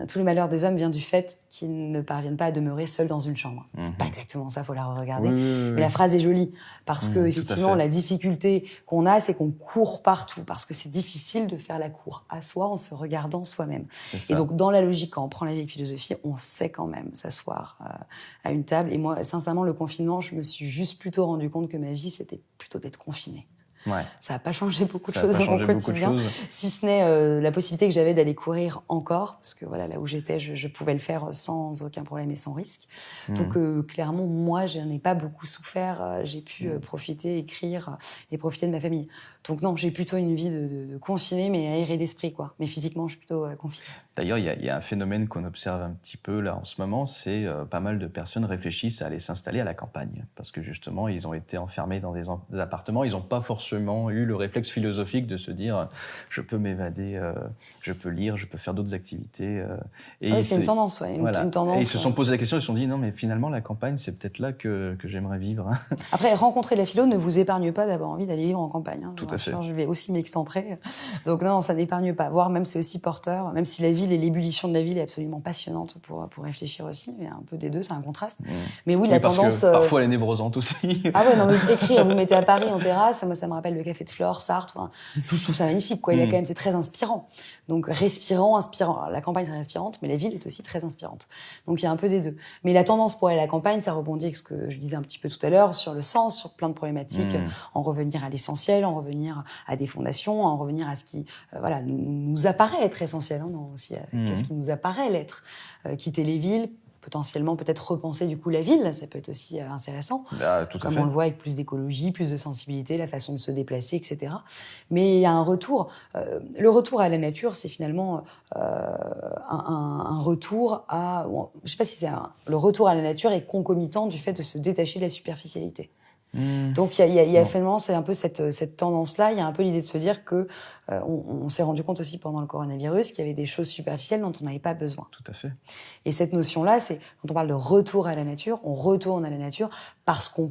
tout le malheur des hommes vient du fait qu'ils ne parviennent pas à demeurer seuls dans une chambre. C'est pas exactement ça, faut la regarder. Mais la phrase est jolie, parce que effectivement, la difficulté qu'on a, c'est qu'on court partout, parce que c'est difficile de faire la cour à soi en se regardant soi-même. Et donc, dans la logique, quand on prend la vie avec philosophie, on sait quand même s'asseoir à une table. Et moi, sincèrement, le confinement, je me suis juste plutôt rendu compte que ma vie, c'était plutôt d'être confinée. Ouais. Ça n'a pas changé beaucoup de choses dans mon quotidien, si ce n'est la possibilité que j'avais d'aller courir encore, parce que voilà, là où j'étais, je pouvais le faire sans aucun problème et sans risque. Donc clairement, moi, je n'ai pas beaucoup souffert. J'ai pu profiter, écrire et profiter de ma famille. Donc non, j'ai plutôt une vie de confinée, mais aérée d'esprit, quoi. Mais physiquement, je suis plutôt confinée. D'ailleurs, il y a un phénomène qu'on observe un petit peu là en ce moment, c'est pas mal de personnes réfléchissent à aller s'installer à la campagne, parce que justement, ils ont été enfermés dans des appartements, ils n'ont pas forcément eu le réflexe philosophique de se dire je peux m'évader, je peux lire, je peux faire d'autres activités. C'est une tendance, ouais. Une tendance, et ils se sont posé la question, ils se sont dit non, mais finalement, la campagne, c'est peut-être là que j'aimerais vivre. Après, rencontrer la philo ne vous épargne pas d'avoir envie d'aller vivre en campagne. Hein. Tout à fait. Je vais aussi m'excentrer. Donc non, ça n'épargne pas. Voire même, c'est aussi porteur. Même si la ville et l'ébullition de la ville est absolument passionnante pour réfléchir aussi. Il y a un peu des deux, c'est un contraste. Mais oui, la tendance... Que parfois, elle est névrosante aussi. Ah ouais, non, mais écrire, vous mettez à Paris en terrasse, moi, ça me rappelle le café de Flore, Sartre. Enfin, je trouve ça magnifique, quoi. Il y a quand même, c'est très inspirant. Donc, respirant, inspirant. La campagne, c'est inspirante, mais la ville est aussi très inspirante. Donc, il y a un peu des deux. Mais la tendance pour aller à la campagne, ça rebondit avec ce que je disais un petit peu tout à l'heure, sur le sens, sur plein de problématiques, en revenir à l'essentiel, en revenir à des fondations, en revenir à ce qui, nous apparaît être essentiel, hein, non, aussi, qu'est-ce qui nous apparaît l'être. Quitter les villes, potentiellement peut-être repenser du coup la ville, ça peut être aussi intéressant. Comme on le voit avec plus d'écologie, plus de sensibilité, la façon de se déplacer, etc. Mais il y a un retour. Le retour à la nature, c'est finalement un retour à... Bon, je sais pas si le retour à la nature est concomitant du fait de se détacher de la superficialité. Donc il y a finalement, c'est un peu cette tendance-là. Il y a un peu l'idée de se dire que on s'est rendu compte aussi pendant le coronavirus qu'il y avait des choses superficielles dont on n'avait pas besoin. Tout à fait. Et cette notion-là, c'est quand on parle de retour à la nature, on retourne à la nature parce qu'on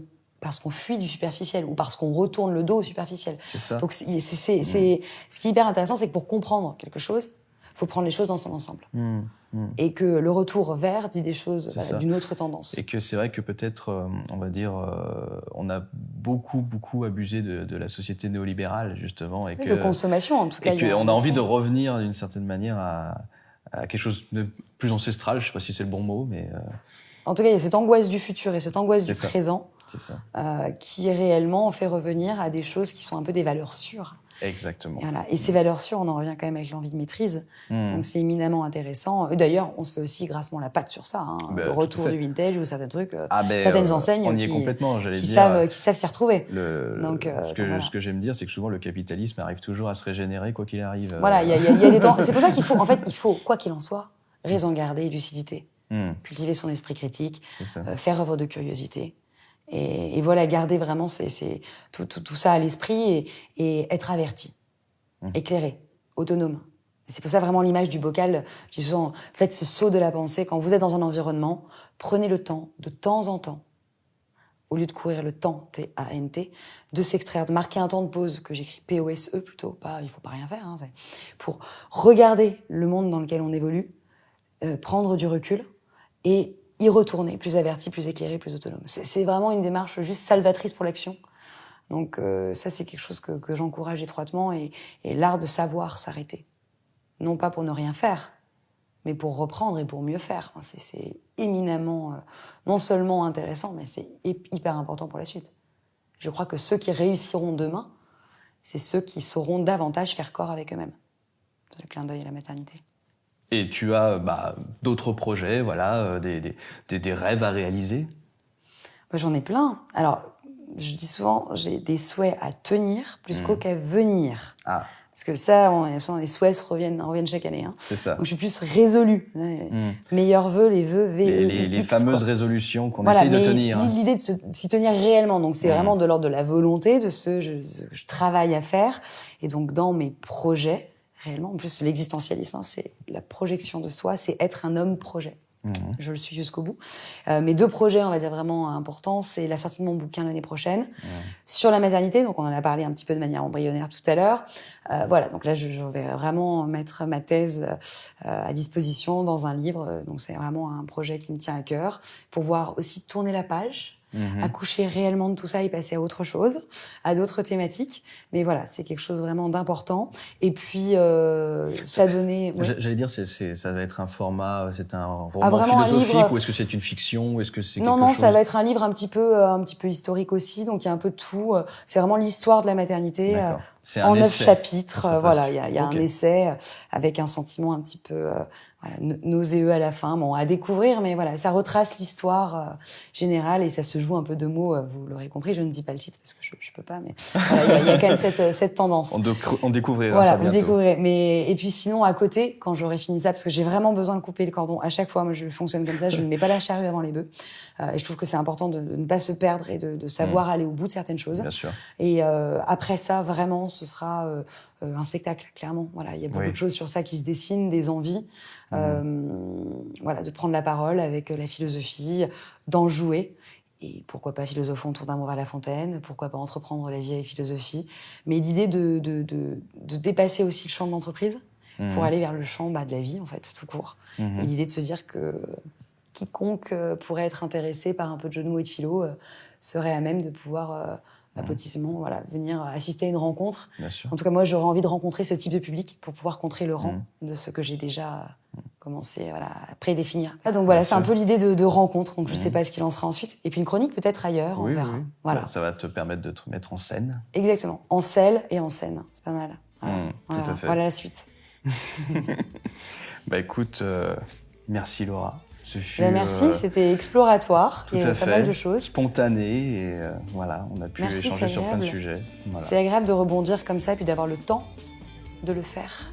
fuit du superficiel ou parce qu'on retourne le dos au superficiel. C'est ça. Donc ce qui est hyper intéressant, c'est que pour comprendre quelque chose, il faut prendre les choses dans son ensemble. Et que le retour vers dit des choses d'une autre tendance. Et que c'est vrai que peut-être, on va dire, on a beaucoup abusé de la société néolibérale, justement. Et de consommation, en tout cas. Et qu'on a envie de revenir, d'une certaine manière, à quelque chose de plus ancestral. Je ne sais pas si c'est le bon mot, mais... En tout cas, il y a cette angoisse du futur et cette angoisse du présent qui réellement fait revenir à des choses qui sont un peu des valeurs sûres. Exactement. Et ces valeurs sûres, on en revient quand même avec l'envie de maîtrise. Donc c'est éminemment intéressant. Et d'ailleurs, on se fait aussi grassement la patte sur ça. Hein. Le retour du vintage ou certains trucs, certaines enseignes qui savent s'y retrouver. Ce que j'aime dire, c'est que souvent le capitalisme arrive toujours à se régénérer quoi qu'il arrive. Voilà, il y a des temps. C'est pour ça qu'il faut, quoi qu'il en soit, raison garder et lucidité. Cultiver son esprit critique, faire œuvre de curiosité. Et voilà, garder vraiment tout ça à l'esprit et être averti, éclairé, autonome. Et c'est pour ça vraiment l'image du bocal. Je dis souvent, faites ce saut de la pensée. Quand vous êtes dans un environnement, prenez le temps, de temps en temps, au lieu de courir le temps, T-A-N-T, de s'extraire, de marquer un temps de pause, que j'écris P-O-S-E plutôt, pas, il faut pas rien faire, hein, pour regarder le monde dans lequel on évolue, prendre du recul, et y retourner, plus averti, plus éclairé, plus autonome. C'est vraiment une démarche juste salvatrice pour l'action. Donc ça, c'est quelque chose que j'encourage étroitement, et l'art de savoir s'arrêter. Non pas pour ne rien faire, mais pour reprendre et pour mieux faire. C'est éminemment, non seulement intéressant, mais c'est hyper important pour la suite. Je crois que ceux qui réussiront demain, c'est ceux qui sauront davantage faire corps avec eux-mêmes. C'est le clin d'œil à la maternité. Et tu as d'autres projets, voilà, des rêves à réaliser? J'en ai plein. Alors, je dis souvent, j'ai des souhaits à tenir plus qu'à venir. Ah. Parce que ça, les souhaits reviennent chaque année. Hein. C'est ça. Donc, je suis plus résolue. Meilleurs vœux, les vœux, les fameuses résolutions qu'on essaye de tenir. L'idée de s'y tenir réellement. Donc, c'est vraiment de l'ordre de la volonté, de ce que je travaille à faire. Et donc, dans mes projets, réellement, en plus, l'existentialisme, c'est la projection de soi, c'est être un homme projet. Je le suis jusqu'au bout. Mes 2 projets, on va dire vraiment importants, c'est la sortie de mon bouquin l'année prochaine sur la maternité. Donc, on en a parlé un petit peu de manière embryonnaire tout à l'heure. Voilà, donc là, je vais vraiment mettre ma thèse à disposition dans un livre. Donc, c'est vraiment un projet qui me tient à cœur, pour pouvoir aussi tourner la page, accoucher réellement de tout ça et passer à autre chose, à d'autres thématiques. Mais voilà, c'est quelque chose vraiment d'important. Et puis, ça donnait... Ouais. J'allais dire, ça va être un format, c'est un roman philosophique, livre... ou est-ce que c'est une fiction, ou est-ce que c'est Non, ça va être un livre un petit peu historique aussi. Donc, il y a un peu de tout. C'est vraiment l'histoire de la maternité en 9 chapitres. Voilà, il y a un essai avec un sentiment un petit peu... nauséeux à la fin, bon, à découvrir, mais voilà, ça retrace l'histoire générale, et ça se joue un peu de mots, vous l'aurez compris, je ne dis pas le titre parce que je peux pas, mais voilà, il y a quand même cette tendance. On découvrira voilà, ça bientôt. On découvrirait. Et puis sinon, à côté, quand j'aurai fini ça, parce que j'ai vraiment besoin de couper le cordon, à chaque fois, moi je fonctionne comme ça, je ne mets pas la charrue avant les bœufs, et je trouve que c'est important de ne pas se perdre et de savoir aller au bout de certaines choses. Bien sûr. Et après ça, vraiment, ce sera un spectacle, clairement. Voilà, il y a beaucoup de choses sur ça qui se dessinent, des envies. Voilà, de prendre la parole avec la philosophie, d'en jouer. Et pourquoi pas philosopher autour d'un mot à la fontaine, pourquoi pas entreprendre la vie avec philosophie. Mais l'idée de dépasser aussi le champ de l'entreprise pour aller vers le champ de la vie, en fait, tout court. Et l'idée de se dire que quiconque pourrait être intéressé par un peu de jeu de mots et de philo serait à même de pouvoir... potentiellement, voilà, venir assister à une rencontre. Bien sûr. En tout cas, moi, j'aurais envie de rencontrer ce type de public pour pouvoir contrer le rang de ce que j'ai déjà commencé à prédéfinir. Donc voilà, c'est un peu l'idée de rencontre. Donc je ne sais pas ce qu'il en sera ensuite. Et puis une chronique peut-être ailleurs, on verra. Voilà. Ça va te permettre de te mettre en scène. Exactement. En selle et en scène. C'est pas mal. Voilà. Tout à fait. Voilà la suite. Écoute, merci Laura. Merci, c'était exploratoire. Tout il y avait pas mal de choses. Spontané, et voilà, on a pu échanger sur plein de sujets. Voilà. C'est agréable de rebondir comme ça, et puis d'avoir le temps de le faire.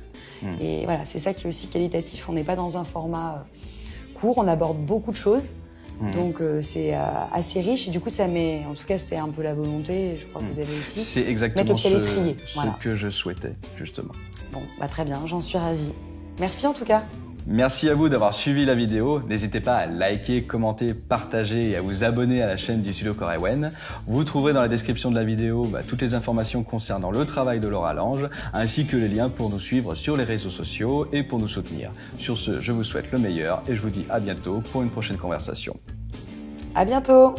Et voilà, c'est ça qui est aussi qualitatif. On n'est pas dans un format court, on aborde beaucoup de choses. Donc c'est assez riche, et du coup ça met, en tout cas c'est un peu la volonté, je crois que vous avez aussi. C'est exactement ce que je souhaitais, justement. Bon, très bien, j'en suis ravie. Merci en tout cas. Merci à vous d'avoir suivi la vidéo. N'hésitez pas à liker, commenter, partager et à vous abonner à la chaîne du studio Corewen. Vous trouverez dans la description de la vidéo toutes les informations concernant le travail de Laura Lange, ainsi que les liens pour nous suivre sur les réseaux sociaux et pour nous soutenir. Sur ce, je vous souhaite le meilleur et je vous dis à bientôt pour une prochaine conversation. À bientôt.